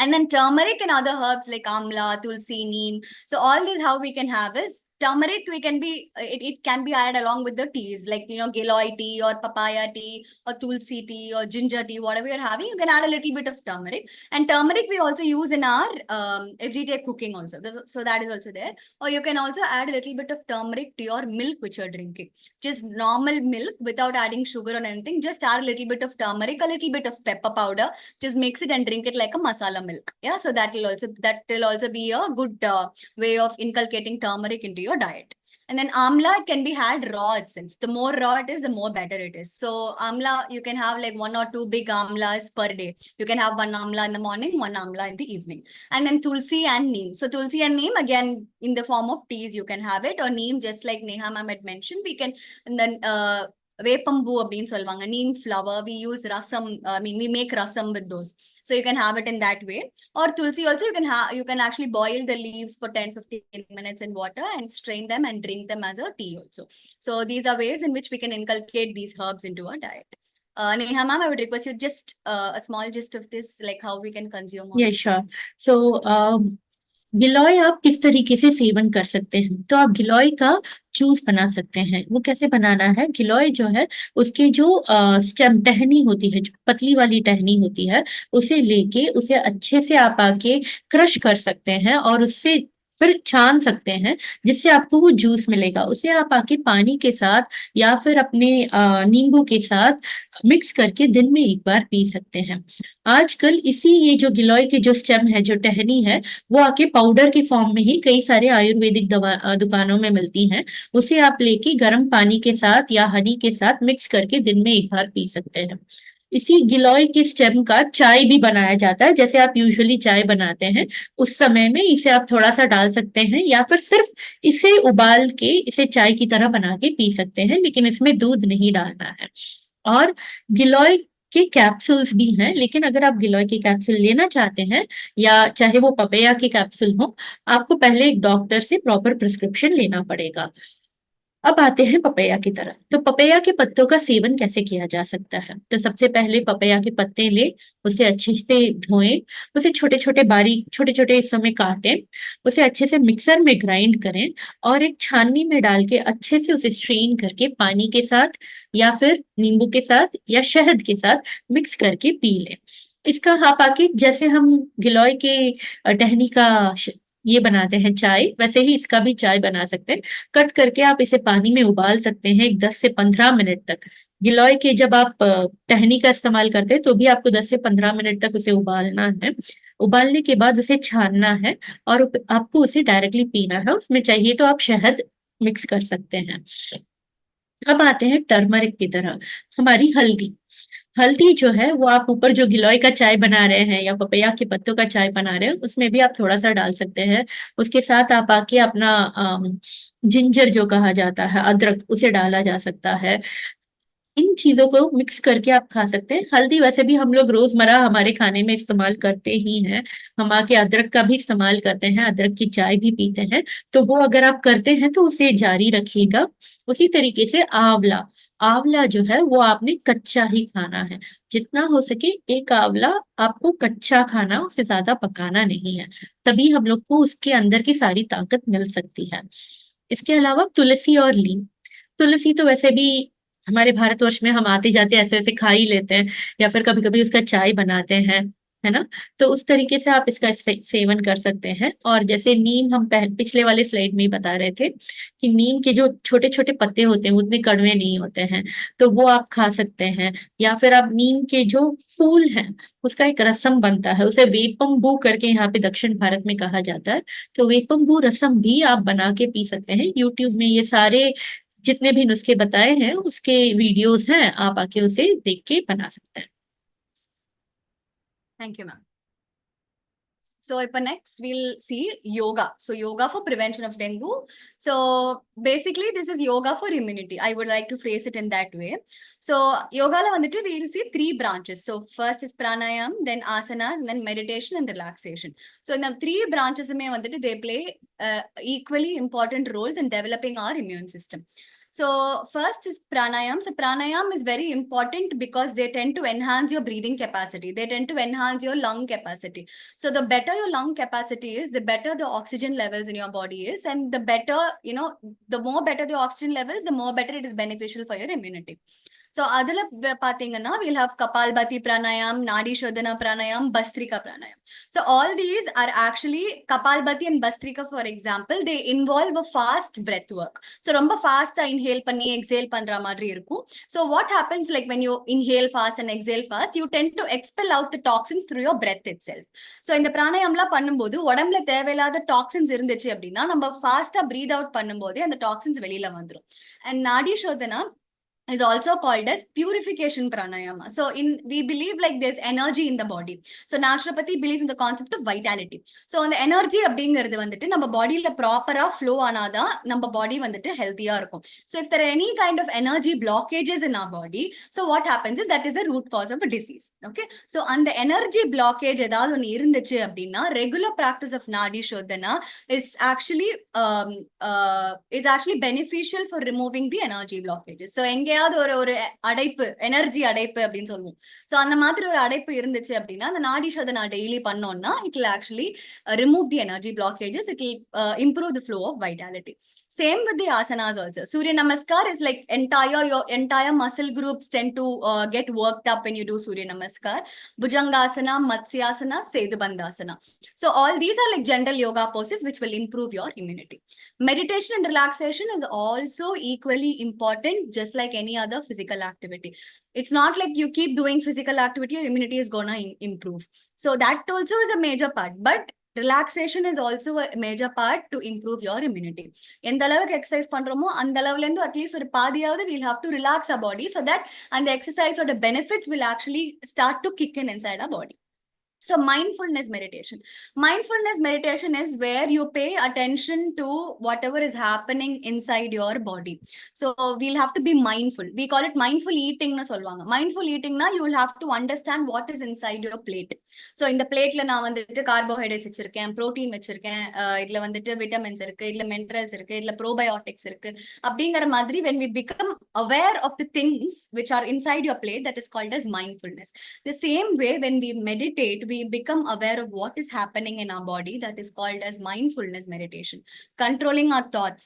[SPEAKER 3] And then turmeric and other herbs like amla, tulsi, neem. So all these how we can have is turmeric. We can be it can be added along with the teas like giloy tea or papaya tea or tulsi tea or ginger tea, whatever you're having. You can add a little bit of turmeric. And turmeric we also use in our everyday cooking also. So that is also there. Or you can also add a little bit of turmeric to your milk which you're drinking. Just normal milk without adding sugar or anything. Just add a little bit of turmeric, a little bit of pepper powder. Just mix it and drink it like a masala milk. Yeah, so that will also be a good way of inculcating turmeric into your diet. And then amla can be had raw itself. The more raw it is, the more better it is. So amla, you can have like 1 or 2 big amlas per day. You can have 1 amla in the morning, 1 amla in the evening. And then tulsi and neem. So tulsi and neem, again, in the form of teas, you can have it. Or neem, just like Neha ma'am had mentioned, we can, and then வேப்பம்பூ அப்படின்னு சொல்லுவாங்க, neem flower, we use rasam, we make rasam with those, so you can have it in that way. Or tulsi also, you can actually boil the leaves for 10-15 minutes in water and strain them and drink them as a tea also. So these are ways in which we can inculcate these herbs into our diet. Neha ma'am, I would request you just a small gist of this, like how we can consume all
[SPEAKER 2] Yeah,
[SPEAKER 3] this.
[SPEAKER 2] sure. So, गिलोय आप किस तरीके से seven कर सकते हैं? तो आप गिलोय का जूस बना सकते हैं। वो कैसे बनाना है? गिलोय जो है उसके जो स्टेम टहनी होती है, जो पतली वाली टहनी होती है, उसे लेके उसे अच्छे से आप आके क्रश कर सकते हैं और उससे फिर छान सकते हैं, जिससे आपको वो जूस मिलेगा। उसे आप आके पानी के साथ या फिर अपने नींबू के साथ मिक्स करके दिन में एक बार पी सकते हैं। आजकल ये जो गिलोय के जो स्टेम है, जो टहनी है, वो आके पाउडर के फॉर्म में ही कई सारे आयुर्वेदिक दुकानों में मिलती हैं। उसे आप लेके गर्म पानी के साथ या हनी के साथ मिक्स करके दिन में एक बार पी सकते हैं। इसी गिलोय के स्टेम का चाय भी बनाया जाता है। जैसे आप यूजुअली चाय बनाते हैं, उस समय में इसे आप थोड़ा सा डाल सकते हैं या फिर सिर्फ इसे उबाल के इसे चाय की तरह बना के पी सकते हैं, लेकिन इसमें दूध नहीं डालना है। और गिलोय के कैप्सूल्स भी हैं, लेकिन अगर आप गिलोय के कैप्सूल लेना चाहते हैं या चाहे वो पपैया के कैप्सूल हो, आपको पहले एक डॉक्टर से प्रॉपर प्रिस्क्रिप्शन लेना पड़ेगा। अब आते हैं पपैया की तरफ। तो पपैया के पत्तों का सेवन कैसे किया जा सकता है? तो सबसे पहले पपैया के पत्ते ले, उसे अच्छे से धोएं, उसे छोटे-छोटे बारीक छोटे-छोटे हिस्सों में काटें, उसे अच्छे से मिक्सर में ग्राइंड करें और एक छाननी में डाल के अच्छे से उसे स्ट्रेन करके पानी के साथ या फिर नींबू के साथ या शहद के साथ मिक्स करके पी लें। इसका आप आके जैसे हम गिलोय के टहनी का ये बनाते हैं चाय, वैसे ही इसका भी चाय बना सकते हैं। कट करके आप इसे पानी में उबाल सकते हैं 10 से 15 मिनट तक। गिलोय के जब आप टहनी का इस्तेमाल करते हैं तो भी आपको 10 से 15 मिनट तक उसे उबालना है। उबालने के बाद उसे छानना है और आपको उसे डायरेक्टली पीना है। उसमें चाहिए तो आप शहद मिक्स कर सकते हैं। अब आते हैं टर्मरिक की तरह। हमारी हल्दी जो है वो आप ऊपर जो गिलोय का चाय बना रहे हैं या पपैया के पत्तों का चाय बना रहे हैं, उसमें भी आप थोड़ा-सा डाल सकते हैं। उसके साथ आप आके अपना जिंजर जो कहा जाता है, अदरक, उसे डाला जा सकता है। इन चीज़ों को मिक्स करके आप खा सकते हैं। हल्दी वैसे भी हम लोग रोज़मर्रा हमारे खाने में इस्तेमाल करते ही हैं। हम आके अदरक का भी इस्तेमाल करते हैं, अदरक की चाय भी पीते हैं। तो वो अगर आप करते हैं तो उसे जारी रखिएगा। उसी तरीके से आंवला जो है वो आपने कच्चा ही खाना है। जितना हो सके एक आंवला आपको कच्चा खाना, उसे ज़्यादा पकाना नहीं है। तभी हम लोग को उसके अंदर की सारी ताकत मिल सकती है। इसके अलावा तुलसी और नीम। तुलसी तो वैसे भी हमारे भारतवर्ष में हम आते-जाते ऐसे-ऐसे खा ही लेते हैं या फिर कभी-कभी उसका चाय बनाते हैं, है ना? तो उस तरीके से आप इसका सेवन कर सकते हैं। और जैसे नीम हम पिछले वाले स्लाइड में ही बता रहे थे कि नीम के जो छोटे-छोटे पत्ते होते हैं, उतने कड़वे नहीं होते हैं, तो वो आप खा सकते हैं। या फिर आप नीम के जो फूल हैं, उसका एक रसम बनता है, उसे वेपम्बू करके यहाँ पे दक्षिण भारत में कहा जाता है। तो वेपम्बू रसम भी आप बना के पी सकते हैं। यूट्यूब में ये सारे जितने भी नुस्खे बताए हैं उसके वीडियोस हैं, आप आके उसे देख के बना सकते हैं।
[SPEAKER 3] Thank you, ma'am. So next we'll see yoga. So yoga for prevention of dengue. So basically this is yoga for immunity. I would like to phrase it in that way. So yoga la vandu we'll see 3 branches. So first is pranayam, then asanas, and then meditation and relaxation. So in the 3 branches mein vandu they play equally important roles in developing our immune system. So first is pranayam. So pranayam is very important because they tend to enhance your breathing capacity. They tend to enhance your lung capacity. So the better your lung capacity is, the better the oxygen levels in your body is, and the better, the more better the oxygen levels, the more better it is beneficial for your immunity. So adula pathina, we'll have Kapalbhati pranayam, Nadi Shodhana pranayam, Bastrika pranayam. So all these are actually Kapalbhati and Bastrika, for example, they involve a fast breath work. So romba fast inhale panni exhale pandra madri irukum. So what happens, like when you inhale fast and exhale fast, you tend to expel out the toxins through your breath itself. So in the pranayamla பண்ணும்போது உடம்புல தேவையில்லாத toxins இருந்துச்சு அப்படின்னா நம்ம ஃபாஸ்டா breath out பண்ணும்போது அந்த toxins வெளியில வந்துரும். And Nadi Shodhana is also called as purification pranayama. So we believe like there's energy in the body. So naturopathy believes in the concept of vitality. So on the energy அப்படிங்கிறது வந்துட்டு நம்ம பாடியில ப்ராப்பரா flow ஆனாதான் நம்ம பாடி வந்துட்டு ஹெல்த்தியா இருக்கும். So if there are any kind of energy blockages in our body, so what happens is that is the root cause of a disease. Okay, so அந்த energy blockage ஏதாவது ஒன்று இருந்துச்சு அப்படின்னா regular practice of Nadi Shodhana is actually beneficial for removing the energy blockages. So எங்கேயாவது ஒரு அடைப்பு, energy அடைப்பு அப்படின்னு சொல்லுவோம். சோ அந்த மாதிரி ஒரு அடைப்பு இருந்துச்சு அப்படின்னா அந்த நாடி சோதனை டெய்லி பண்ணோம்னா it will actually remove the energy blockages. It will improve the flow of vitality. Same with the asanas also. Surya Namaskar is like your entire muscle groups tend to get worked up when you do Surya Namaskar. Bhujangasana, Matsyasana, Sedubandhasana. So all these are like general yoga poses which will improve your immunity. Meditation and relaxation is also equally important, just like any other physical activity. It's not like you keep doing physical activity, your immunity is gonna improve. So that also is a major part, but relaxation is also a major part to improve your immunity. எந்த அளவுக்கு exercise பண்றோமோ அந்த அளவுல இருந்து at least ஒரு பாதியாவது we'll have to relax our body so that and the exercise or the benefits will actually start to kick in inside our body. So mindfulness meditation. Mindfulness meditation is where you pay attention to whatever is happening inside your body. So we'll have to be mindful. We call it mindful eating na solvanga. Mindful eating na you will have to understand what is inside your plate. So in the plate la na vandittu carbohydrates vechiruken, protein vechiruken, idla vandittu vitamins irukku, idla minerals irukku, idla probiotics irukku. Abdingara madri when we become aware of the things which are inside your plate, that is called as mindfulness. The same way when we meditate, we become aware of what is happening in our body, that is called as mindfulness meditation. Controlling our thoughts,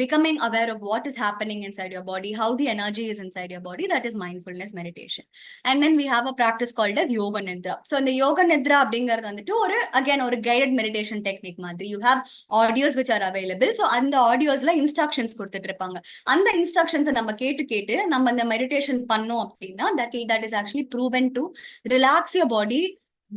[SPEAKER 3] becoming aware of what is happening inside your body, how the energy is inside your body, that is mindfulness meditation. And then we have a practice called as yoga nidra. So in the yoga nidra abdingaradhu vandu again or guided meditation technique madri, you have audios which are available. So and the audios la instructions கொடுத்துட்டிருப்பாங்க. அந்த instructions நம்ம கேட்டு நம்ம அந்த meditation பண்ணோம் அப்படின்னா that is actually proven to relax your body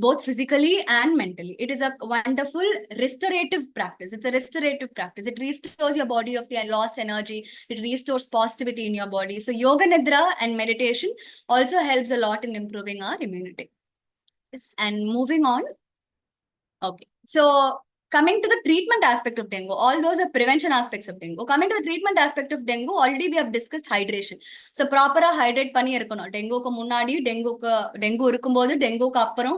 [SPEAKER 3] both physically and mentally. It is a wonderful restorative practice. It's a restorative practice. It restores your body of the lost energy. It restores positivity in your body. So yoga nidra and meditation also helps a lot in improving our immunity. Yes. And moving on. Okay. So coming to the treatment aspect of dengue, all those are prevention aspects of dengue. Coming to the treatment aspect of dengue, already we have discussed hydration. So proper hydrate பண்ணி இருக்கணும். dengue க்கு முன்னாடி dengue இருக்கும்போது dengue க்கு அப்புறம்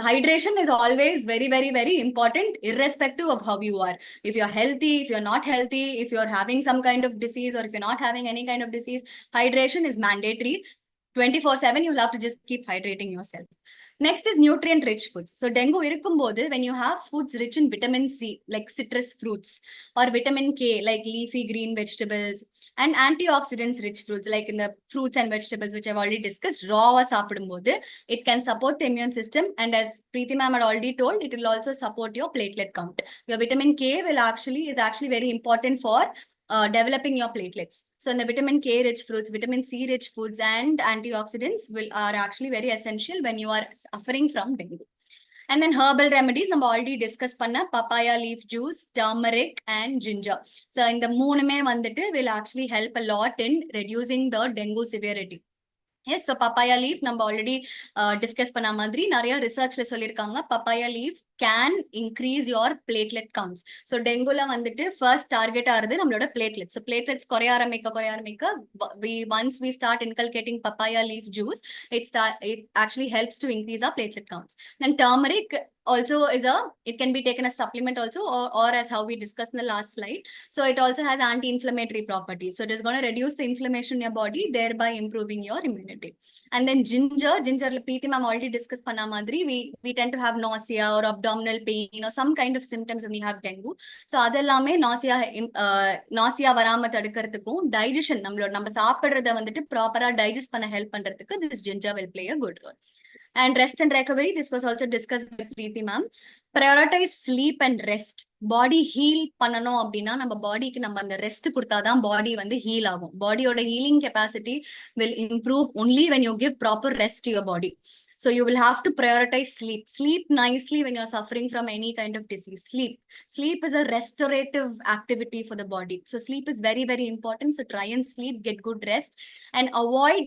[SPEAKER 3] hydration is always very very very important irrespective of how you are. If you're healthy, if you're not healthy, if you're having some kind of disease or if you're not having any kind of disease, hydration is mandatory. 24/7 you'll have to just keep hydrating yourself. Next is nutrient rich foods. So dengue irukkumbodhu when you have foods rich in vitamin C like citrus fruits or vitamin K like leafy green vegetables and antioxidants rich fruits like in the fruits and vegetables which I've already discussed, raw sapidumbodhu it can support the immune system, and as Preeti ma'am had already told, it will also support your platelet count. Your vitamin K is actually very important for developing your platelets. So in the vitamin K rich fruits, vitamin C rich foods and antioxidants are actually very essential when you are suffering from dengue. And then herbal remedies, நம்ம already discuss பண்ண papaya leaf juice, turmeric and ginger. So இந்த மூணுமே வந்துட்டு will actually help a lot in reducing the dengue severity. Yes, so papaya leaf நம்ம already discuss பண்ண மாதிரி நிறைய researchல சொல்லிருக்காங்க papaya leaf can increase your platelet counts. So dengue la வந்துட்டு first target ஆறது நம்மளோட platelets. So platelets குறைய ஆரம்பிக்க once we start inculcating papaya leaf juice, it actually helps to increase our platelet counts. Then turmeric also it can be taken as supplement also, or as how we discussed in the last slide. So it also has anti-inflammatory properties. So it is going to reduce the inflammation in your body, thereby improving your immunity. And then ginger Preeti ma'am already discussed panna madri, we tend to have nausea or abdominal pain or some kind of symptoms when we have dengue. So adellame nausea varama tadukkaradhukum, digestion நம்ம சாப்பிடுறத வந்துட்டு ப்ராப்பரா digest பண்ண help பண்றதுக்கு this ginger will play a good role. And rest and recovery, this was also discussed by Preeti ma'am. Prioritize sleep and rest. Body heal பண்ணனும் அப்படின்னா நம்ம பாடிக்கு நம்ம அந்த ரெஸ்ட் கொடுத்தாதான் பாடி வந்து ஹீல் ஆகும். பாடியோட healing capacity will improve only when you give proper rest to your body. So you will have to prioritize sleep. Sleep nicely when you're suffering from any kind of disease. Sleep is a restorative activity for the body. So sleep is very, very important. So try and sleep, get good rest, and avoid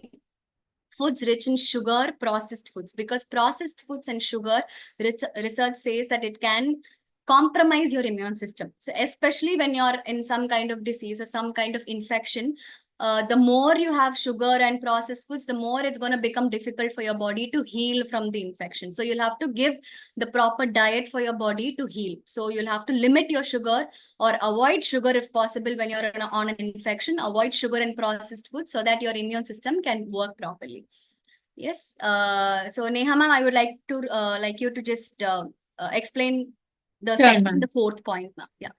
[SPEAKER 3] foods rich in sugar, processed foods, because processed foods and sugar, research says that it can compromise your immune system. So especially when you're in some kind of disease or some kind of infection, the more you have sugar and processed foods, the more it's going to become difficult for your body to heal from the infection. So you'll have to give the proper diet for your body to heal. So you'll have to limit your sugar or avoid sugar if possible when you're on an infection. Avoid sugar and processed foods so that your immune system can work properly. Yes. So Neha ma'am, I would like you to just explain the
[SPEAKER 2] Sure,
[SPEAKER 3] second
[SPEAKER 2] ma'am.
[SPEAKER 3] and the fourth point, ma'am. Yeah.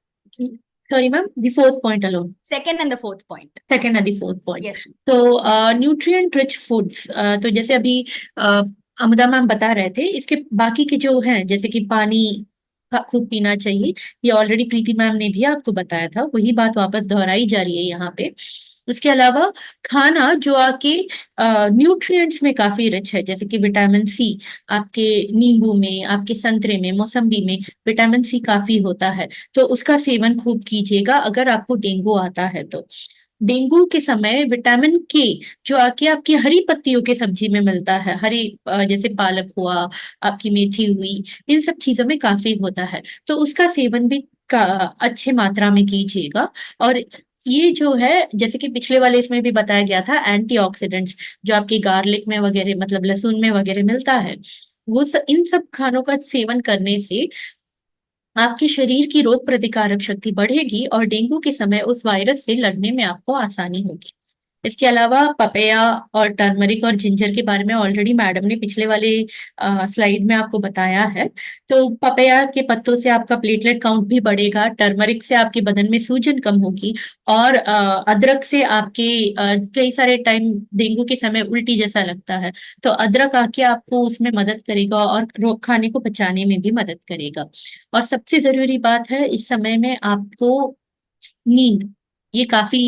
[SPEAKER 2] Sorry, ma'am. The fourth point alone.
[SPEAKER 3] Second and the fourth point.
[SPEAKER 2] Second and the fourth point.
[SPEAKER 3] Yes.
[SPEAKER 2] तो nutrient rich foods, तो जैसे अभी अमुदा ma'am बता रहे थे, इसके बाकी के जो हैं जैसे कि पानी खूब पीना चाहिए, ये ऑलरेडी प्रीति मैम ने भी आपको बताया था, वही बात वापस दोहराई जा रही है यहाँ पे। उसके अलावा खाना जो आपके न्यूट्रिएंट्स में काफी रिच है, जैसे कि विटामिन सी, आपके नींबू में, आपके संतरे में, मौसम्बी में विटामिन सी काफी होता है, तो उसका सेवन खूब कीजिएगा अगर आपको डेंगू आता है तो। डेंगू के समय विटामिन के जो आके आपकी हरी पत्तियों के सब्जी में मिलता है, हरी जैसे पालक हुआ, आपकी मेथी हुई, इन सब चीजों में काफी होता है, तो उसका सेवन भी अच्छे मात्रा में कीजिएगा। और ये जो है जैसे कि पिछले वाले इसमें भी बताया गया था, एंटीऑक्सीडेंट्स जो आपके गार्लिक में वगैरह मतलब लहसुन में वगैरह मिलता है, वो इन सब खानों का सेवन करने से आपके शरीर की रोग प्रतिकारक शक्ति बढ़ेगी और डेंगू के समय उस वायरस से लड़ने में आपको आसानी होगी। इसके अलावा पपैया और टर्मरिक और जिंजर के बारे में ऑलरेडी मैडम ने पिछले वाले स्लाइड में आपको बताया है। तो पपैया के पत्तों से आपका प्लेटलेट काउंट भी बढ़ेगा, टर्मरिक से आपके बदन में सूजन कम होगी, और अदरक से आपके कई सारे टाइम डेंगू के समय उल्टी जैसा लगता है, तो अदरक आके आपको उसमें मदद करेगा और खाने को पचाने में भी मदद करेगा। और सबसे जरूरी बात है, इस समय में आपको नींद ये काफी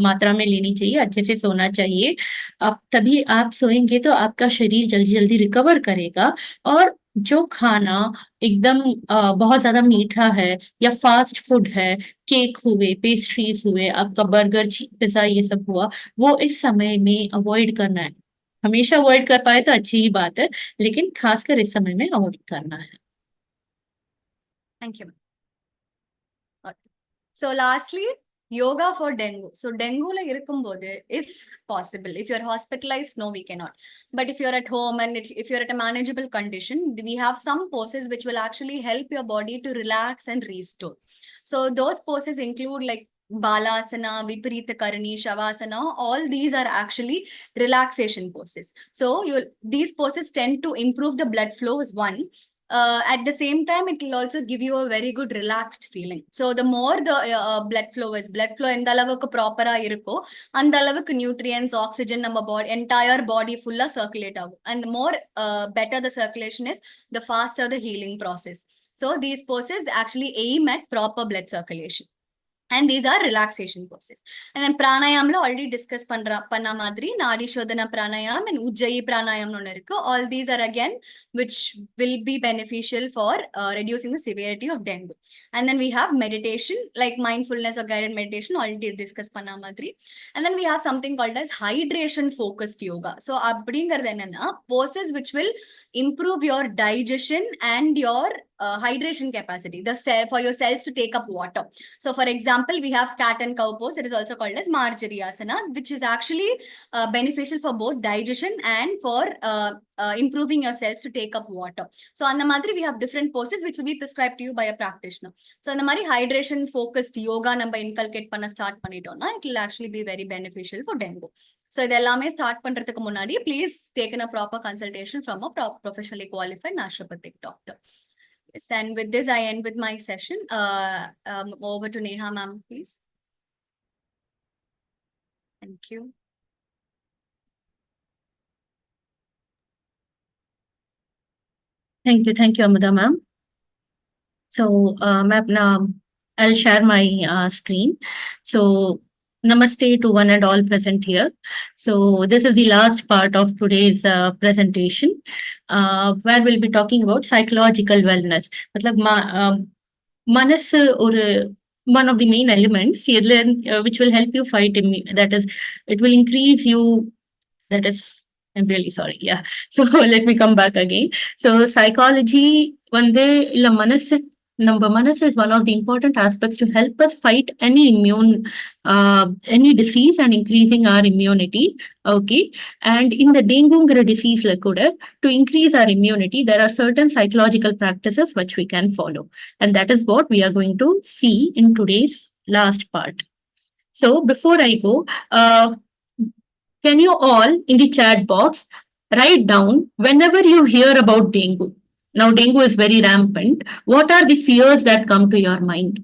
[SPEAKER 2] मात्रा में लेनी चाहिए, अच्छे से सोना चाहिए। अब तभी आप सोएंगे तो आपका शरीर जल्दी जल्दी रिकवर करेगा। और जो खाना एकदम बहुत ज्यादा मीठा है या फास्ट फूड है, केक हुए, पेस्ट्रीज हुए, आपका बर्गर, पिज्जा, ये सब हुआ, वो इस समय में अवॉइड करना है। हमेशा अवॉइड कर पाए तो अच्छी ही बात है, लेकिन खासकर इस समय में अवॉइड करना है।
[SPEAKER 3] Thank you. So lastly, yoga for dengue. So dengue la irukumbodhu, if possible, if you're hospitalized, no, we cannot. But if you're at home and if you're at a manageable condition, we have some poses which will actually help your body to relax and restore. So those poses include like Balasana, Viparita Karani, Shavasana. All these are actually relaxation poses. So these poses tend to improve the blood flow is one. At the same time, it will also give you a very good relaxed feeling. So the more the blood flow is, blood flow எந்த அளவுக்கு ப்ராப்பரா இருக்கோ அந்த அளவுக்கு nutrients, oxygen நம்ம body entire body full circulate ஆகும். And the more better the circulation is, the faster the healing process. So these poses actually aim at proper blood circulation. And these are relaxation poses. And then pranayam la already discussed panna madri, nadi shodhana pranayam and ujjayi pranayam no irukku. All these are again which will be beneficial for reducing the severity of dengue. And then we have meditation, like mindfulness or guided meditation, already discussed panna madri. And then we have something called as hydration focused yoga. So abdingaradu enna poses which will improve your digestion and your hydration capacity, the cell for your cells to take up water. So for example, we have cat and cow pose. It is also called as Marjory Asana, which is actually beneficial for both digestion and for improving your cells to take up water. So on the madri, we have different poses which will be prescribed to you by a practitioner. So on the madri hydration focused yoga number inculcate panna start pannitona, it will actually be very beneficial for dengue. So idellame start பண்றதுக்கு முன்னாடி please take in a proper consultation from a professionally qualified naturopathic doctor. Yes, and with this I end with my session. Over to Neha ma'am, please. Thank you.
[SPEAKER 2] Thank you, Amuda ma'am. So, ma'am, now I'll share my screen. So, namaste to one and all present here. So, this is the last part of today's presentation, where we'll be talking about psychological wellness. मतलब manas or one of the main elements which will help you fight that is, it will increase you. That is, I'm really sorry. Yeah. So let me come back again. So psychology, manas is one of the important aspects to help us fight any disease and increasing our immunity. Okay. And in the dengue disease, to increase our immunity, there are certain psychological practices which we can follow. And that is what we are going to see in today's last part. So before I go, can you all in the chat box write down whenever you hear about dengue? Now, dengue is very rampant. What are the fears that come to your mind?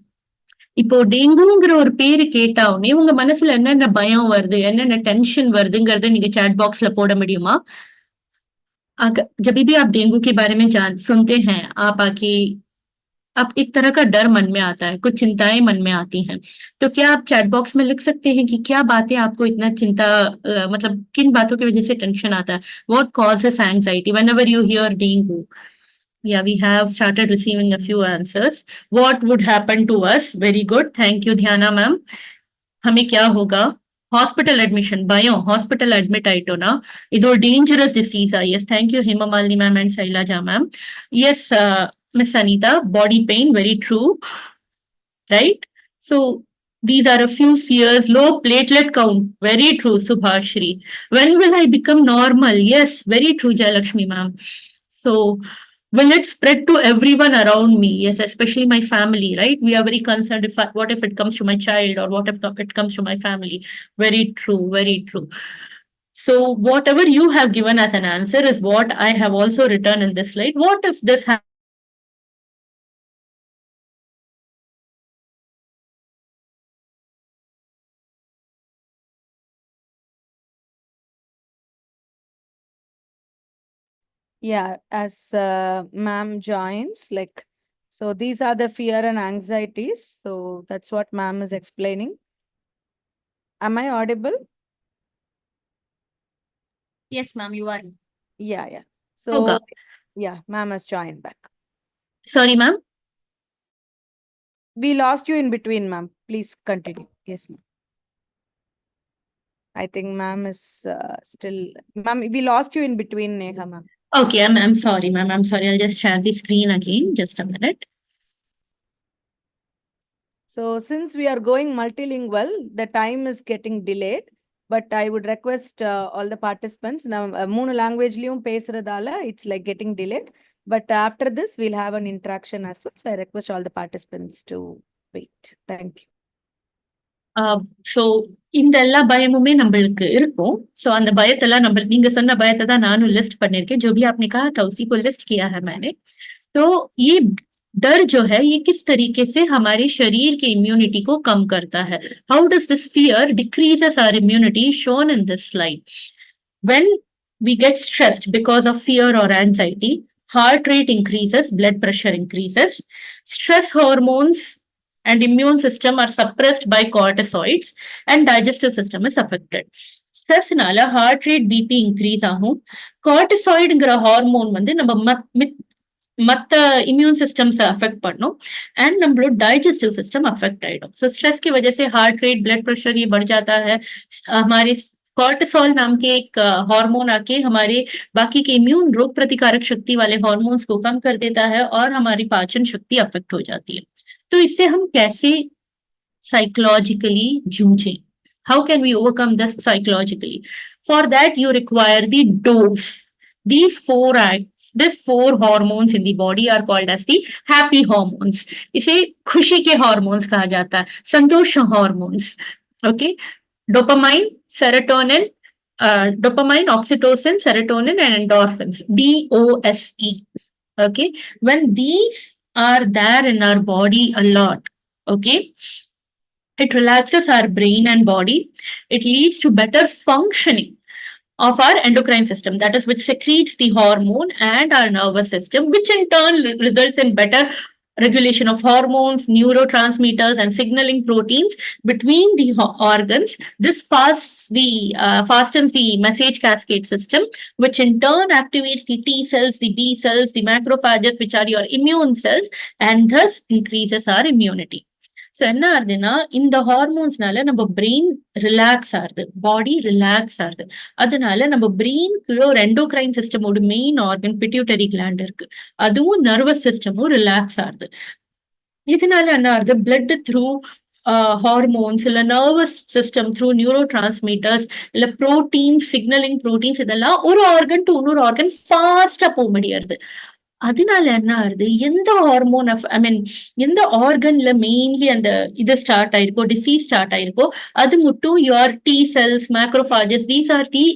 [SPEAKER 2] இப்போ டெங்குங்கிற ஒரு பேரு கேட்டா உடனே உங்க மனசுல என்னென்ன பயம் வருது, என்னென்ன டென்ஷன் வருதுங்கிறத நீங்க चैट बॉक्स ல போட முடியுமா? जब भी आप डेंगू के बारे में सुनते हैं, आप आके अब एक तरह का डर मन में आता है, कुछ चिंताएं मन में आती हैं, तो क्या आप चैट बॉक्स में लिख सकते हैं कि क्या बातें आपको इतना चिंता मतलब किन बातों की वजह से टेंशन आता है? What causes anxiety whenever you hear dengue? Yeah, we have started receiving a few answers. What would happen to us? Very good. Thank you, Dhyana ma'am. हमें क्या होगा? Hospital admission, bio, hospital admit आइटो ना, इधर dangerous disease है. Yes, thank you, Hema Malini ma'am and Sailaja ma'am. Yes, Miss Anita, body pain, very true, right? So these are a few fears. Low platelet count, very true, Subhashri. When will I become normal? Yes, very true, Jayalakshmi ma'am. So will it spread to everyone around me? Yes, especially my family, right? We are very concerned what if it comes to my child or what if it comes to my family? Very true, very true. So whatever you have given as an answer is what I have also written in this slide. What if this happens?
[SPEAKER 1] Yeah, as ma'am joins, like, so these are the fear and anxieties. So that's what ma'am is explaining. Am I audible?
[SPEAKER 3] Yes, ma'am, you are.
[SPEAKER 1] Yeah. So
[SPEAKER 2] Okay.
[SPEAKER 1] yeah, ma'am has joined back.
[SPEAKER 2] Sorry, ma'am.
[SPEAKER 1] We lost you in between, ma'am. Please continue. Yes, ma'am. I think ma'am is still, ma'am, we lost you in between, Neha, ma'am.
[SPEAKER 2] Okay, I'm sorry, ma'am. I'm sorry. I'll just share the screen again. Just a minute.
[SPEAKER 1] So since we are going multilingual, the time is getting delayed. But I would request all the participants, now moonu language liyum pesradala, it's like getting delayed. But after this, we'll have an interaction as well. So I request all the participants to wait. Thank you.
[SPEAKER 2] So இந்த எல்லா பயமுமே நம்மளுக்கு இருக்கும். So அந்த பயத்தெல்லாம் நீங்க சொன்ன பயத்தை தான் நானும் லிஸ்ட் பண்ணிருக்கேன். जो भी आपने कहा था उसी को लिस्ट किया है मैंने. तो ये डर जो है ये किस तरीके से हमारे शरीर की इम्यूनिटी को कम करता है? How does this fear decreases our immunity shown in this slide? When we get stressed because of fear or anxiety, heart rate increases, blood pressure increases, stress hormones and immune system are suppressed by cortisoids and digestive system is affected. Stress நால heart rate BP increase ஆகும். cortisoidங்கிற hormone வந்து நம்ம மத்த immune systems affect பண்ணும் and நம்மளோட digestive system affect आइடும். So stress की वजह से हार्ट रेट ब्लड प्रेशर ये बढ़ जाता है. हमारे कॉर्टिसोल नाम के एक हार्मोन आके हमारे बाकी के इम्यून रोग प्रतिकारक शक्ति वाले हार्मोन्स को कम कर देता है और हमारी पाचन शक्ति अफेक्ट हो जाती है। तो इससे हम कैसे साइकोलॉजिकली जूझें? How can we overcome this psychologically? For that you require the dose. These four hormones in the body are called as the happy hormones. इसे खुशी के hormones कहा जाता है, संतोष hormones. Okay, dopamine, serotonin, dopamine, oxytocin, serotonin, and endorphins. DOSE. Okay, when these are there in our body a lot, okay, it relaxes our brain and body. It leads to better functioning of our endocrine system, that is, which secretes the hormone and our nervous system, which in turn results in better regulation of hormones, neurotransmitters, and signaling proteins between the organs. This fastens the message cascade system, which in turn activates the T cells, the B cells, the macrophages, which are your immune cells, and thus increases our immunity. So என்ன ஆகுதுன்னா, இந்த ஹார்மோன்ஸ்னால நம்ம brain relax ஆகுது, பாடி relax ஆகுது. அதனால நம்ம பிரெயின்குள்ள ஒரு எண்டோக்ரைன் சிஸ்டமோட மெயின் ஆர்கன் பிட்யூட்டரி கிளாண்ட் இருக்கு, அதுவும் நர்வஸ் சிஸ்டமும் ரிலாக்ஸ் ஆகுது. இதனால என்ன ஆகுது, பிளட் த்ரூ ஹார்மோன்ஸ் இல்ல nervous system through neurotransmitters இல்ல ப்ரோட்டீன்ஸ், சிக்னலிங் ப்ரோட்டீன்ஸ், இதெல்லாம் ஒரு ஆர்கன் டு இன்னொரு ஆர்கன் ஃபாஸ்டா போக முடியாது. அதனால என்ன ஆகுது, எந்த ஹார்மோன் எந்த ஆர்கன்ல மெயின்லி அந்த இது ஸ்டார்ட் ஆயிருக்கோ, டிசீஸ் ஸ்டார்ட் ஆயிருக்கோ, அது மட்டும் your T cells, macrophages, these are the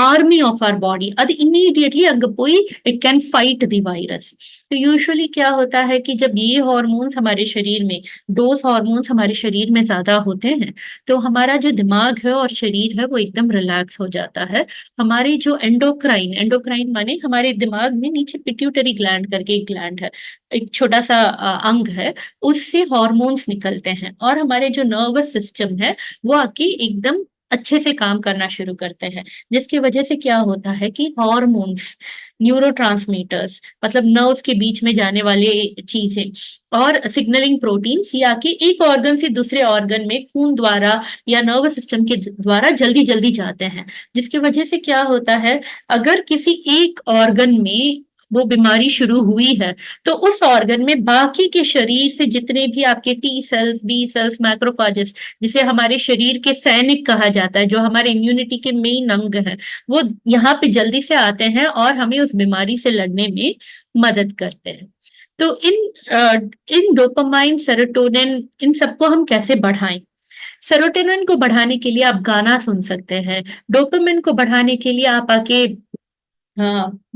[SPEAKER 2] army of our body, அது इमीडिएटली अगर போய் it can fight the virus. तो यूजुअली क्या होता है कि जब ये हार्मोन्स हमारे शरीर में, डोज हार्मोन्स हमारे शरीर में ज्यादा होते हैं, तो हमारा जो दिमाग है और शरीर है वो एकदम रिलैक्स हो जाता है. हमारे जो एंडोक्राइन माने हमारे दिमाग में नीचे पिट्यूटरी ग्लैंड करके एक ग्लैंड है, एक छोटा सा अंग है, उससे हार्मोन्स निकलते हैं और हमारे जो नर्वस सिस्टम है वो आके एकदम अच्छे से काम करना शुरू करते हैं. जिसकी वजह से क्या होता है कि हार्मोन्स, न्यूरोट्रांसमीटर्स, मतलब नर्व्स के बीच में जाने वाले चीजें और सिग्नलिंग प्रोटीन्स, ये आके एक ऑर्गन से दूसरे ऑर्गन में खून द्वारा या नर्वस सिस्टम के द्वारा जल्दी जल्दी जाते हैं. जिसकी वजह से क्या होता है, अगर किसी एक ऑर्गन में वो बीमारी शुरू हुई है तो उस ऑर्गन में बाकी के शरीर से जितने भी आपके T cells, B sales, macrophages, जिसे हमारे शरीर के सैनिक कहा जाता है, जो हमारे इम्यूनिटी के मेन अंग हैं, वो यहाँ पे जल्दी से आते हैं और हमें उस बीमारी से लड़ने में मदद करते हैं. तो इन डोपामाइन, सेरोटोनिन, इन सबको हम कैसे बढ़ाएं? सेरोटोनिन को बढ़ाने के लिए आप गाना सुन सकते हैं. डोपामाइन को बढ़ाने के लिए आप आके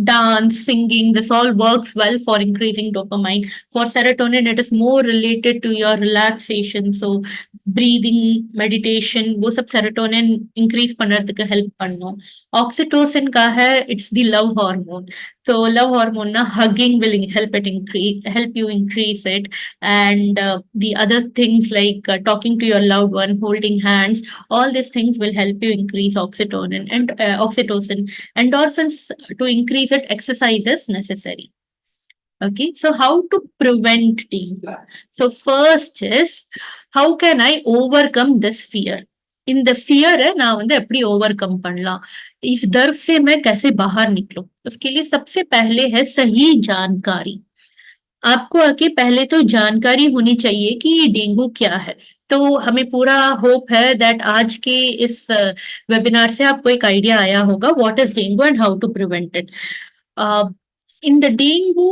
[SPEAKER 2] dance, singing, this all works well for increasing dopamine. For serotonin, it is more related to your relaxation. So breathing, meditation, वो सब serotonin increase पन्नरதுக்கு help பண்ணும். Oxytocin का है, it's the love hormone. So love hormone na hugging will help you increase it, and the other things like talking to your loved one, holding hands, all these things will help you increase oxytocin and oxytocin. Endorphins, to increase it, exercise is necessary. Okay, so how to prevent dengue? So first is, how can I overcome this fear? இந்த fear நான் வந்து எப்படி overcome பண்ணலாம், इस डर से मैं कैसे बाहर निकलूं? उसके लिए सबसे पहले है सही जानकारी. आपको आके पहले तो जानकारी होनी चाहिए कि डेंगू क्या है. तो हमें पूरा होप है दैट आज के इस वेबिनार से आपको एक आइडिया आया होगा what is dengue and how to prevent it. In the dengue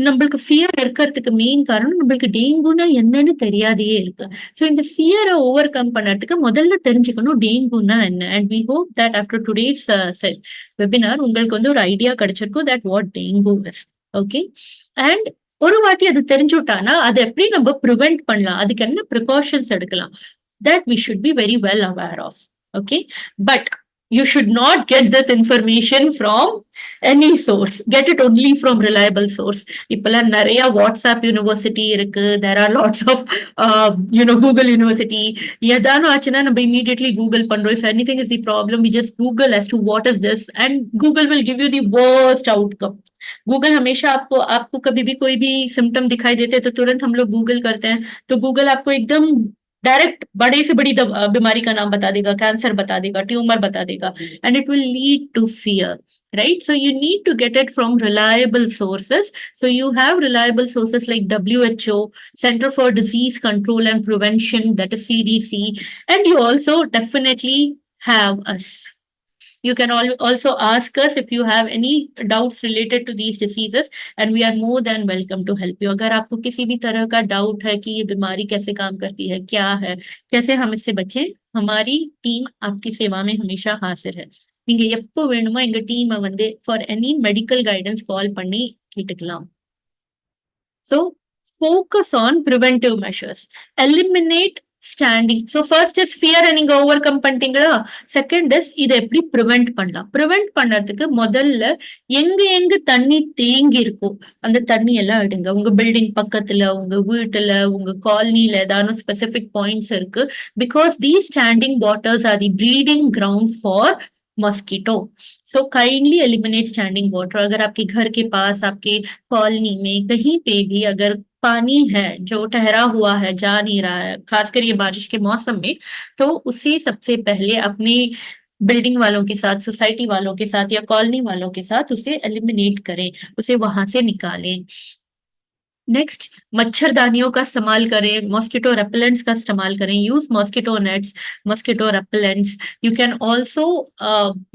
[SPEAKER 2] நம்மளுக்கு ஃபியர் இருக்கிறதுக்கு மெயின் காரணம் நம்மளுக்கு டெங்குனா என்னன்னு தெரியாதே இருக்கு. ஸோ இந்த ஃபியரை ஓவர் கம் பண்ணறதுக்கு முதல்ல தெரிஞ்சுக்கணும் டெங்குனா என்ன. And we hope that after today's webinar உங்களுக்கு வந்து ஒரு ஐடியா கிடைச்சிருக்கும் that what dengue is. Okay, and ஒரு வாட்டி அது தெரிஞ்சுட்டானா அதை எப்படி நம்ம ப்ரிவென்ட் பண்ணலாம், அதுக்கு என்ன ப்ரிகாஷன்ஸ் எடுக்கலாம், that we should be very well aware of. Okay, but you should not get this information from any source. Get it only from reliable source. இப்பெல்லாம் நிறைய வாட்ஸ்அப் யூனிவர்சிட்டி இருக்கு, there are lots of Google University. ஏதானும் ஆச்சுன்னா நம்ம immediately Google பண்றோம். If anything is the problem, we just Google as to what is this, and Google will give you the worst outcome. Google हमेशा आपको कभी भी कोई भी सिम्टम दिखाई देते हैं तो तुरंत हम लोग गूगल करते हैं, तो गूगल आपको एकदम डायरेक्ट बड़े से बड़ी बीमारी का नाम बता देगा, कैंसर बता देगा, ट्यूमर बता देगा, and it will lead to fear, right? So you need to get it from reliable sources. So you have reliable sources like WHO, Center for Disease Control and Prevention, that is CDC, and you also definitely have us. You can also ask us if you have any doubts related to these diseases, and we are more than welcome to help you. अगर आपको किसी भी तरह का doubt है कि ये बीमारी कैसे काम करती है, क्या है, कैसे हम इससे बचें, हमारी टीम आपकी सेवा में हमेशा हाजिर है. நீங்க எப்போ வேணுமோ எங்க டீமை வந்து ஃபார் எனி மெடிக்கல் கைடன்ஸ் கால் பண்ணி கேட்டுக்கலாம். So focus on preventive measures. Eliminate standing. So first is fear நீங்க ஓவர் கம் பண்ணிட்டீங்களா. செகண்ட் இஸ் இதை எப்படி ப்ரிவென்ட் பண்ணலாம். ப்ரிவென்ட் பண்ணறதுக்கு முதல்ல எங்க தண்ணி தேங்கி இருக்கோ அந்த தண்ணி எல்லாம் எடுங்க. உங்க பில்டிங் பக்கத்துல, உங்க வீட்டுல, உங்க காலனில ஏதாவது ஸ்பெசிபிக் பாயிண்ட்ஸ் இருக்கு. Because these standing waters are the breeding ground for mosquito. So kindly eliminate standing water. अगर आपके घर के पास, आपके कॉलोनी में कहीं पे भी अगर पानी है जो ठहरा हुआ है, जा नहीं रहा है, खासकर ये बारिश के मौसम में, तो उसे सबसे पहले अपने बिल्डिंग वालों के साथ, सोसाइटी वालों के साथ या कॉलोनी वालों के साथ उसे एलिमिनेट करें, उसे वहां से निकालें. नेक्स्ट, मच्छरदानियों का इस्तेमाल करें, मॉस्किटो रेपेलेंट्स का इस्तेमाल करें. Use mosquito nets, mosquito repellents. You can also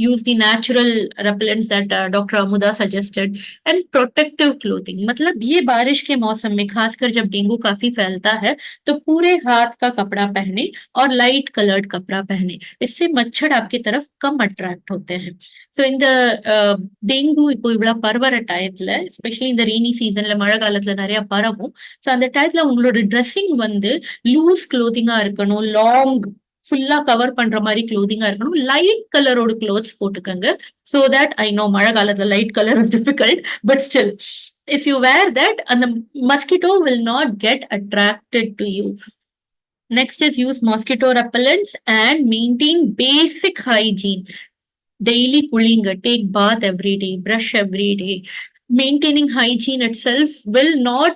[SPEAKER 2] use the natural repellents that doctor Amutha suggested. And protective clothing, मतलब ये बारिश के मौसम में खासकर जब डेंगू काफी फैलता है तो पूरे हाथ का कपड़ा पहने और लाइट कलर्ड कपड़ा पहने. इससे मच्छर आपकी तरफ कम अट्रैक्ट होते हैं. सो इन द डेंगू இப்போ இவ்வளவு பரவற டயத்துல, எஸ்பெஷலி இந்த ரெய்னி சீசன்ல, மழை காலத்துல நிறைய பரவும். சோ அந்த டயத்துல உங்களோட ட்ரெஸ்ஸிங் வந்து லூஸ் க்ளோதிங்கா இருக்கணும், லாங் ஃபுல்லா கவர் பண்ற மாதிரி க்ளோதிங்கா இருக்கணும், லைட் கலரோட க்ளோத்ஸ் போட்டுக்கங்க. சோ தட் ஐ நோ மழை காலத்துல light colour is difficult, but still if you wear that, and the mosquito will not get attracted to you. Next is use mosquito repellents and maintain basic hygiene. Daily cooling, take bath every day, brush every day. Maintaining hygiene itself will not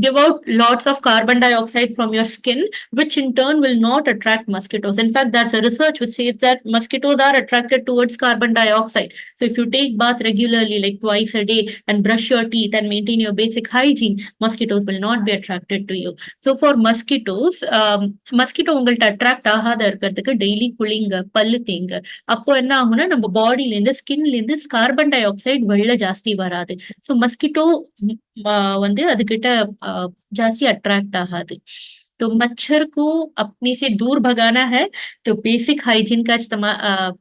[SPEAKER 2] give out lots of carbon dioxide from your skin, which in turn will not attract mosquitoes. In fact, there's a research which says that mosquitoes are attracted towards carbon dioxide. So if you take bath regularly, like twice a day, and brush your teeth and maintain your basic hygiene, mosquitoes will not be attracted to you. So for mosquitoes, mosquito உங்கள்ட்ட attract ஆகாத இருக்கிறதுக்கு daily குளிங்க, பல்லு தேங்க. அப்போ என்ன ஆகும்னா நம்ம பாடியில இருந்து, ஸ்கின்ல இருந்து கார்பன் டை ஆக்சைடு வெளில ஜாஸ்தி வராது. சோ மஸ்கிட்டோ வந்து அதுகிட்ட ஜாஸ்தி अट्रैक्ट आहाது. तो मच्छर को अपने से दूर भगाना है तो बेसिक हाइजीन का इस्तेमाल,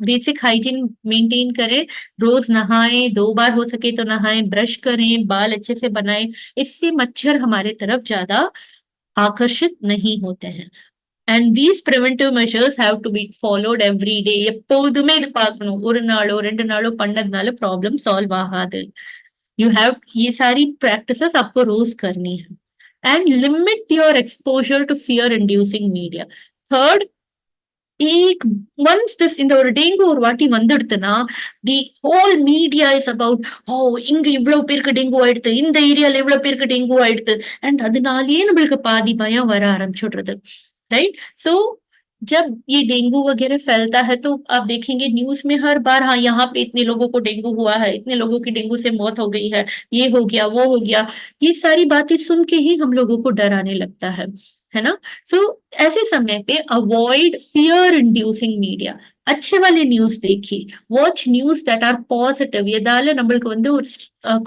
[SPEAKER 2] बेसिक हाइजीन मेंटेन करें. रोज नहाएं, 2 बार हो सके तो नहाएं, ब्रश करें, बाल अच्छे से बनाएं. इससे मच्छर हमारे तरफ ज्यादा आकर्षित नहीं होते हैं. And these preventive measures have to be followed every day. எப்போதுமே இது பார்க்கணும். ஒரு நாளோ 2 நாளோ பண்ணதுனால ப்ராப்ளம் சால்வ் ஆகாது. You have ये सारी practices आपको रोज करनी है. And limit your exposure to fear inducing media. Third, once this இந்த ஒரு டெங்கு ஒரு வாட்டி வந்துடுதுன்னா, the whole media is about, இங்க இவ்வளவு பேருக்கு டெங்கு ஆயிடுது, இந்த ஏரியால இவ்வளவு பேருக்கு டெங்கு ஆயிடுது, and அதனாலேயே நம்மளுக்கு பாதி பயம் வர ஆரம்பிச்சுடுறது. राइट. सो जब ये डेंगू वगैरह फैलता है तो आप देखेंगे न्यूज में हर बार, हाँ यहाँ पे इतने लोगों को डेंगू हुआ है, इतने लोगों की डेंगू से मौत हो गई है, ये हो गया, वो हो गया. ये सारी बातें सुन के ही हम लोगों को डर आने लगता है ना. सो ऐसे समय पे अवॉइड फियर इंड्यूसिंग मीडिया. अच्छे वाले न्यूज देखिए, watch news that R positive. எதால நம்மளுக்கு வந்து ஒரு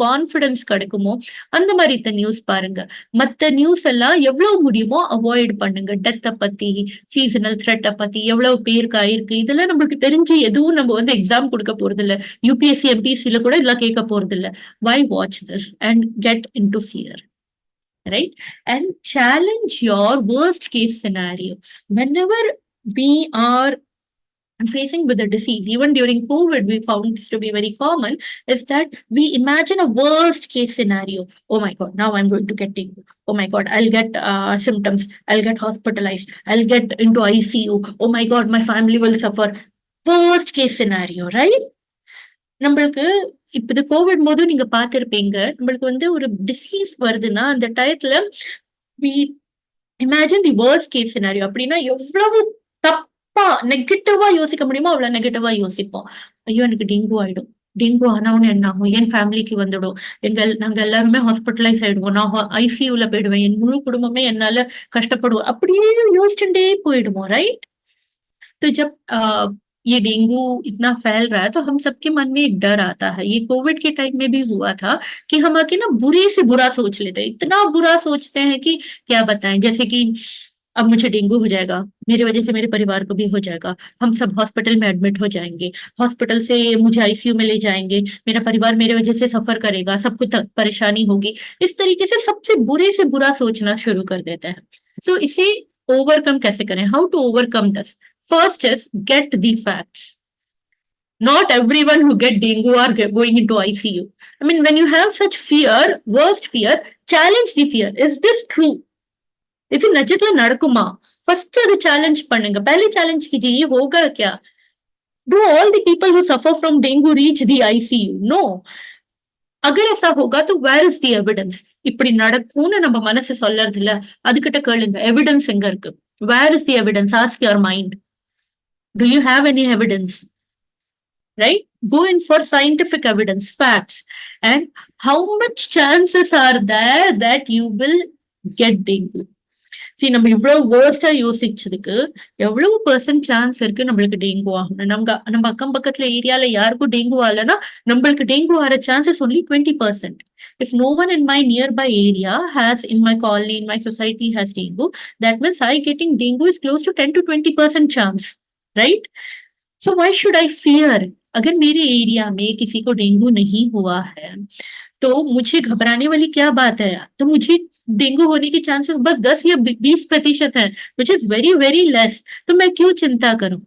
[SPEAKER 2] கான்ஃபிடன்ஸ் கிடைக்குமோ அந்த மாதிரி நியூஸ் பாருங்க. மத்த நியூஸ் எல்லாம் எவ்வளவு முடியுமோ அவாய்ட் பண்ணுங்க. டெத்தை பத்தி, சீசனல் த்ரெட்டை பத்தி, எவ்வளவு பேருக்கு ஆயிருக்கு, இதெல்லாம் நம்மளுக்கு தெரிஞ்சு எதுவும் நம்ம வந்து எக்ஸாம் கொடுக்க போறது இல்ல. யூபிஎஸ்சி எம்பிஎஸ்சில கூட இதெல்லாம் கேட்க போறது இல்ல. Why watch this and get into fear, right? And challenge your worst case scenario. Whenever we are facing with the disease, even during COVID, we found this to be very common, is that we imagine a worst case scenario. Oh my God, now I'm going to get dengue. Oh my God, I'll get symptoms. I'll get hospitalized. I'll get into ICU. Oh my God, my family will suffer. Worst case scenario, right? நம்மளுக்கு இப்ப இது Covid போது நீங்க பாத்திருப்பீங்க, நம்மளுக்கு வந்து ஒரு disease வருதுன்னா அந்த டயத்துல we imagine the worst case scenario. அப்படின்னா எவ்வளவு தப்பா நெகட்டிவா யோசிக்க முடியுமோ அவ்வளவு நெகட்டிவா யோசிப்போம். ஐயோ எனக்கு டெங்கு ஆயிடும், டெங்கு ஆனவனு என்ன ஆகும், என் ஃபேமிலிக்கு வந்துடும், நாங்க எல்லாருமே ஹாஸ்பிட்டலைஸ் ஆயிடுவோம், நான் ஐசியூல போயிடுவேன், என் முழு குடும்பமே என்னால கஷ்டப்படுவோம், அப்படியே யோசிச்சுட்டே போயிடுவோம், ரைட்? तो जब ये डेंगू इतना फैल रहा है तो हम सबके मन में एक डर आता है. ये कोविड के टाइम में भी हुआ था कि हम आके ना बुरे से बुरा सोच लेते हैं, इतना बुरा सोचते हैं कि क्या बताएं. जैसे कि अब मुझे डेंगू हो जाएगा, मेरी वजह से मेरे परिवार को भी हो जाएगा, हम सब हॉस्पिटल में एडमिट हो जाएंगे, हॉस्पिटल से मुझे आईसीयू में ले जाएंगे, मेरा परिवार मेरे वजह से सफर करेगा, सबको परेशानी होगी. इस तरीके से सबसे बुरे से बुरा सोचना शुरू कर देते हैं. सो इसे ओवरकम कैसे करें? How to overcome this? First is get the facts. Not everyone who get dengue are going into ICU. I mean, when you have such fear, worst fear, challenge the fear. Is this true? இது நிஜத்துல நடக்குமா? First அது challenge பண்ணுங்க. पहले challenge कीजिए, ये होगा क्या? Do all the people who suffer from dengue reach the ICU? No. अगर ऐसा होगा तो where is the evidence? இப்படி நடக்கும்னு நம்ம மனசு சொல்லறது இல்ல, அதுகிட்ட கேளுங்க, எவிடன்ஸ் எங்க இருக்கு? Where is the evidence? Ask your mind. Do you have any evidence? Right? Go in for scientific evidence, facts. And how much chances are there that you will get dengue? See, நம்ம இவ்வளவு வேர்ஸ்டா யோசிச்சதுக்கு எவ்வளவு % chance இருக்கு நம்மளுக்கு dengue ஆகணும்? நம்ம அக்கம் பக்கத்துல ஏரியால யாருக்கும் டெங்கு ஆகலன்னா நம்மளுக்கு டெங்கு ஆகிற chances only 20%. If no one in my nearby area has, in my colony, in my society has dengue, that means I getting dengue is close to 10 to 20% chance. Right? So why should I fear? अगर मेरे area में किसी को dengue नहीं हुआ है तो मुझे घबराने वाली क्या बात है? तो मुझे डेंगू होने के चांसेस बस 10 या 20% है, which is very very less. तो मैं क्यों चिंता करूं?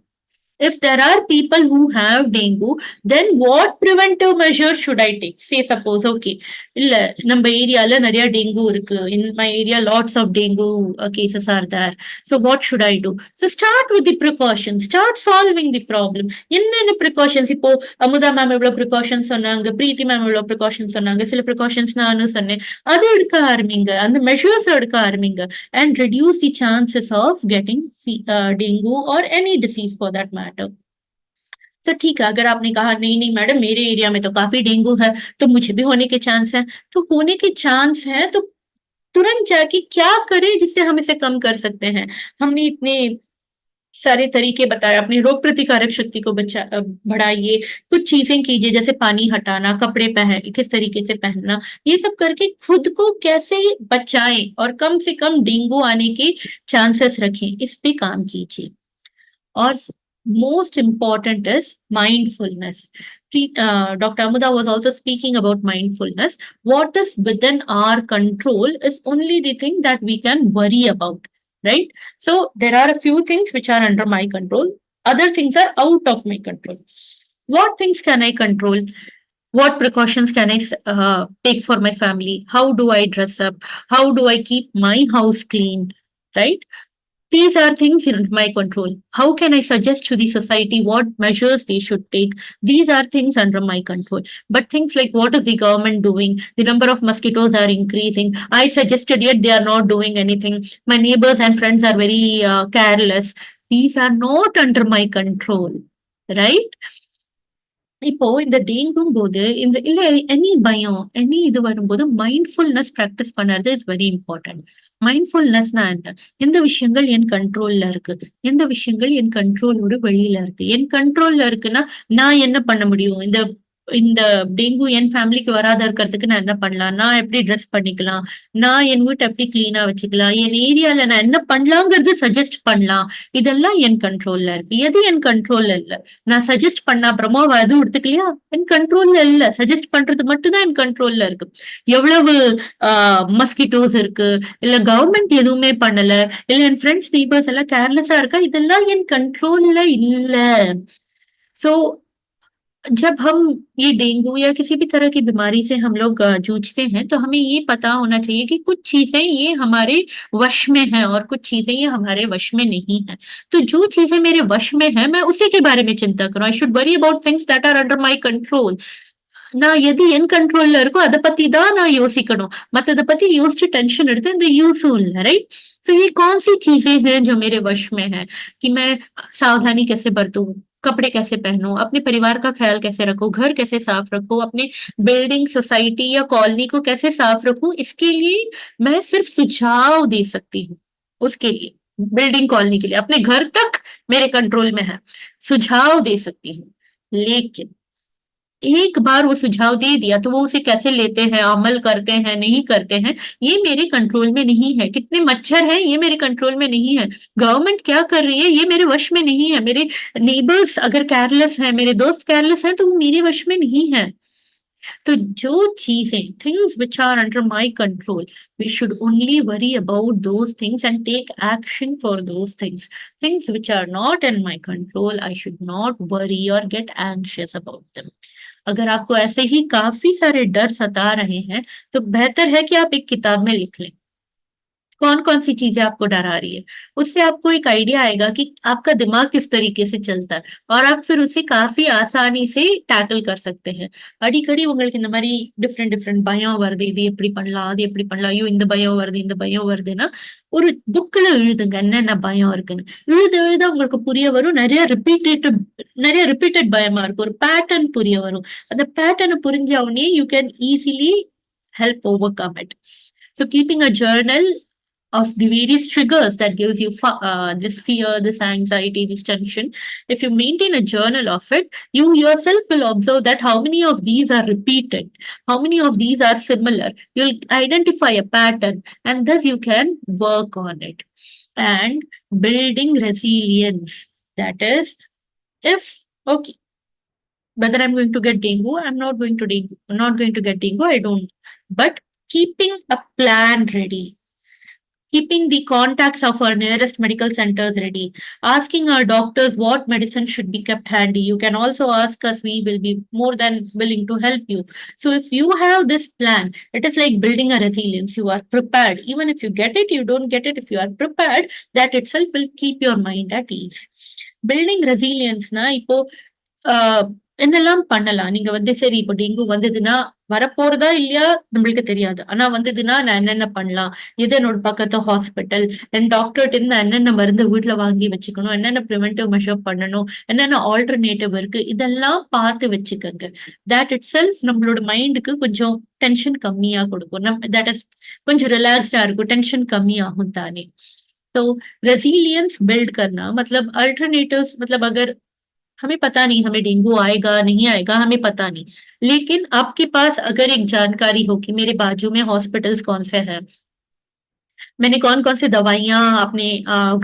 [SPEAKER 2] If there are people who have dengue, then what preventive measures should I take? Say suppose, okay, இல்ல நம்ம ஏரியால நிறைய டெங்கு இருக்கு, in my area lots of dengue cases are there, so what should I do? So start with the precautions, start solving the problem. என்னென்ன precautions? இப்போ Amudha ma'am எவ்வளவு precautions சொன்னாங்க, பிரீத்தி ma'am எவ்வளவு precautions சொன்னாங்க, சில precautions நானும் சொன்னேன், அதை எடுக்க ஆரம்பிங்க, அந்த measures எடுக்க ஆரம்பிங்க, and reduce the chances of getting dengue or any disease for that matter. तो ठीक है, अगर आपने कहा नहीं नहीं मैडम मेरे एरिया में तो काफी डेंगू है तो मुझे भी होने के चांस है, तो होने के चांस है तो तुरंत जाके क्या करें जिससे हम इसे कम कर सकते हैं? हमने इतने सारे तरीके बताए, अपनी रोग प्रतिकारक शक्ति को बढ़ाइए, कुछ चीजें कीजिए जैसे पानी हटाना, कपड़े किस तरीके से पहनना, ये सब करके खुद को कैसे बचाएं और कम से कम डेंगू आने के चांसेस रखें, इस पे काम कीजिए. और most important is mindfulness. Dr. Amuda was also speaking about mindfulness. What is within our control is only the thing that we can worry about, right? So there are a few things which are under my control. Other things are out of my control. What things can I control? What precautions can I take for my family? How do I dress up? How do I keep my house clean, right? These are things in my control. How can I suggest to the society what measures they should take? These are things under my control. But things like what is the government doing? The number of mosquitoes are increasing. I suggested yet they are not doing anything. My neighbors and friends are very careless. These are not under my control, right? இப்போ இந்த டெங்கும் போது இந்த இல்ல any பயம் any இது வரும்போது mindfulness practice பண்றது is very important. மைண்ட்ஃபுல்னஸ்னா என்ன? எந்த விஷயங்கள் என் கண்ட்ரோல்ல இருக்கு, எந்த விஷயங்கள் என் கண்ட்ரோலோட வெளியில இருக்கு. என் கண்ட்ரோல்ல இருக்குன்னா நான் என்ன பண்ண முடியும்? இந்த டெங்கு என் ஃபேமிலிக்கு வராத இருக்கிறதுக்கு நான் என்ன பண்ணலாம்? நான் எப்படி ட்ரெஸ் பண்ணிக்கலாம்? நான் என் வீட்டை எப்படி கிளீனா வச்சுக்கலாம்? என் ஏரியால நான் என்ன பண்ணலாங்கிறது சஜஸ்ட் பண்ணலாம். இதெல்லாம் என் கண்ட்ரோல்ல இருக்கு. எது என் கண்ட்ரோல்ல இல்ல? நான் சஜஸ்ட் பண்ண அப்புறமா எதுவும் எடுத்துக்கலையா? என் கண்ட்ரோல்ல இல்ல. சஜஸ்ட் பண்றது மட்டும்தான் என் கண்ட்ரோல்ல இருக்கு. எவ்வளவு மஸ்கிட்டோஸ் இருக்கு, இல்ல கவர்மெண்ட் எதுவுமே பண்ணல, இல்ல என் ஃப்ரெண்ட்ஸ் நெய்பர்ஸ் எல்லாம் கேர்லெஸ்ஸா இருக்கா, இதெல்லாம் என் கண்ட்ரோல்ல இல்ல. சோ जब हम ये डेंगू या किसी भी तरह की बीमारी से हम लोग जूझते हैं तो हमें ये पता होना चाहिए कि कुछ चीजें ये हमारे वश में है और कुछ चीजें ये हमारे वश में नहीं है. तो जो चीजें मेरे वश में है मैं उसी के बारे में चिंता करूं. I should worry about things that are under my control. நான் எது என் கண்ட்ரோல்ல இருக்கோ அதை பத்தி தான் நான் யோசிக்கணும். மத்ததை பத்தி யோசிச்சு டென்ஷன் எடுத்து இந்த யூஸும் இல்லை, ரைட்? तो ये कौन सी चीजें हैं जो मेरे वश में है कि मैं सावधानी कैसे बरतूं, कपड़े कैसे पहनूं, अपने परिवार का ख्याल कैसे रखूं, घर कैसे साफ रखूं, अपने बिल्डिंग सोसाइटी या कॉलोनी को कैसे साफ रखूं, इसके लिए मैं सिर्फ सुझाव दे सकती हूँ। उसके लिए बिल्डिंग कॉलोनी के लिए अपने घर तक मेरे कंट्रोल में है, सुझाव दे सकती हूँ। लेकिन एक बार वो सुझाव दे दिया तो वो उसे कैसे लेते हैं, अमल करते हैं, नहीं करते हैं, ये मेरे कंट्रोल में नहीं है। कितने मच्छर हैं, ये मेरे कंट्रोल में नहीं है। गवर्नमेंट क्या कर रही है, ये मेरे वश में नहीं है। मेरे नेबर्स अगर केयरलेस हैं, मेरे दोस्त केयरलेस हैं, तो वो मेरे वश में नहीं है। तो जो चीजें, things which are under my control, we should only worry about those things and take action for those things. Things which are not in my control, I should not worry or get anxious about them. अगर आपको ऐसे ही काफी सारे डर सता रहे हैं तो बेहतर है कि आप एक किताब में लिख लें कौन कौन सी चीजें आपको डरा रही है। उससे आपको एक आइडिया आएगा कि आपका दिमाग किस तरीके से चलता है और आप फिर उसे काफी आसानी से टैकल कर सकते हैं. அடிக்கடி உங்களுக்கு இந்த மாதிரி டிஃப்ரெண்ட் பயம் வருது, இது எப்படி பண்ணலாம், அது எப்படி பண்ணலாம், ஐயோ இந்த பயம் வருது, இந்த பயம் வருதுன்னா ஒரு புக்ல எழுதுங்க என்னென்ன பயம் இருக்குன்னு. எழுத எழுத உங்களுக்கு புரிய வரும். நிறைய ரிப்பீட்டட் பயமா இருக்கும். ஒரு பேட்டர்ன் புரிய வரும். அந்த பேட்டர்ன் புரிஞ்ச உடனே you can easily help overcome it. So keeping a journal of the various triggers that gives you this fear, this anxiety, this tension. If you maintain a journal of it, you yourself will observe that how many of these are repeated, how many of these are similar. You'll identify a pattern and thus you can work on it. And building resilience. That is, okay, whether I'm going to get dengue, I'm not going to get dengue, I don't. But keeping a plan ready. Keeping the contacts of our nearest medical centers ready, asking our doctors what medicine should be kept handy. You can also ask us, we will be more than willing to help you. So if you have this plan, it is like building a resilience. You are prepared. Even if you get it, you don't get it. If you are prepared, that itself will keep your mind at ease. Building resilience, na, இப்போ என்னெல்லாம் பண்ணலாம். நீங்க சரி இப்போ dengue வந்ததுன்னா வரப்போறதா இல்லையா நம்மளுக்கு தெரியாது. ஆனா வந்ததுன்னா நான் என்னென்ன பண்ணலாம், இது என்னோட பக்கத்து ஹாஸ்பிட்டல், என் டாக்டர்கிட்ட இருந்து என்னென்ன மருந்து வீட்டுல வாங்கி வச்சுக்கணும், என்னென்ன ப்ரிவென்டிவ் மெஷர் பண்ணணும், என்னென்ன ஆல்டர்னேட்டிவ் இருக்கு, இதெல்லாம் பார்த்து வச்சுக்கோங்க. தட் இட் செல்ஃப் நம்மளோட மைண்டுக்கு கொஞ்சம் டென்ஷன் கம்மியா கொடுக்கும். தட் இஸ் கொஞ்சம் ரிலாக்ஸ்டா இருக்கும், டென்ஷன் கம்மியாகும் தானே. तो रेजिलियंस बिल्ड करना मतलब अल्टरनेटिव्स, मतलब अगर हमें पता नहीं हमें डेंगू आएगा नहीं आएगा, हमें पता नहीं, लेकिन आपके पास अगर एक जानकारी हो कि मेरे बाजू में हॉस्पिटल्स कौन से हैं, मैंने कौन कौन से दवाइयां अपने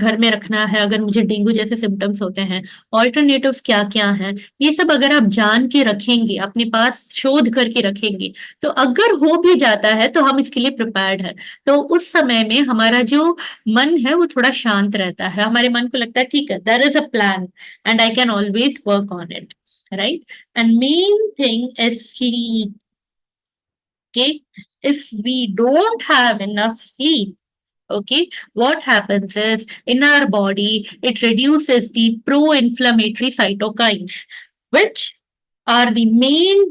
[SPEAKER 2] घर में रखना है अगर मुझे डेंगू जैसे सिम्टम्स होते हैं, ऑल्टरनेटिव्स क्या क्या हैं, ये सब अगर आप जान के रखेंगे, अपने पास शोध करके रखेंगे, तो अगर हो भी जाता है तो हम इसके लिए प्रिपेयर्ड है. तो उस समय में हमारा जो मन है वो थोड़ा शांत रहता है. हमारे मन को लगता है ठीक है, there is a plan and I can always work on it, right. And main thing is sleep. Okay, if we don't have enough sleep, okay, what happens is in our body it reduces the pro-inflammatory cytokines, which are the main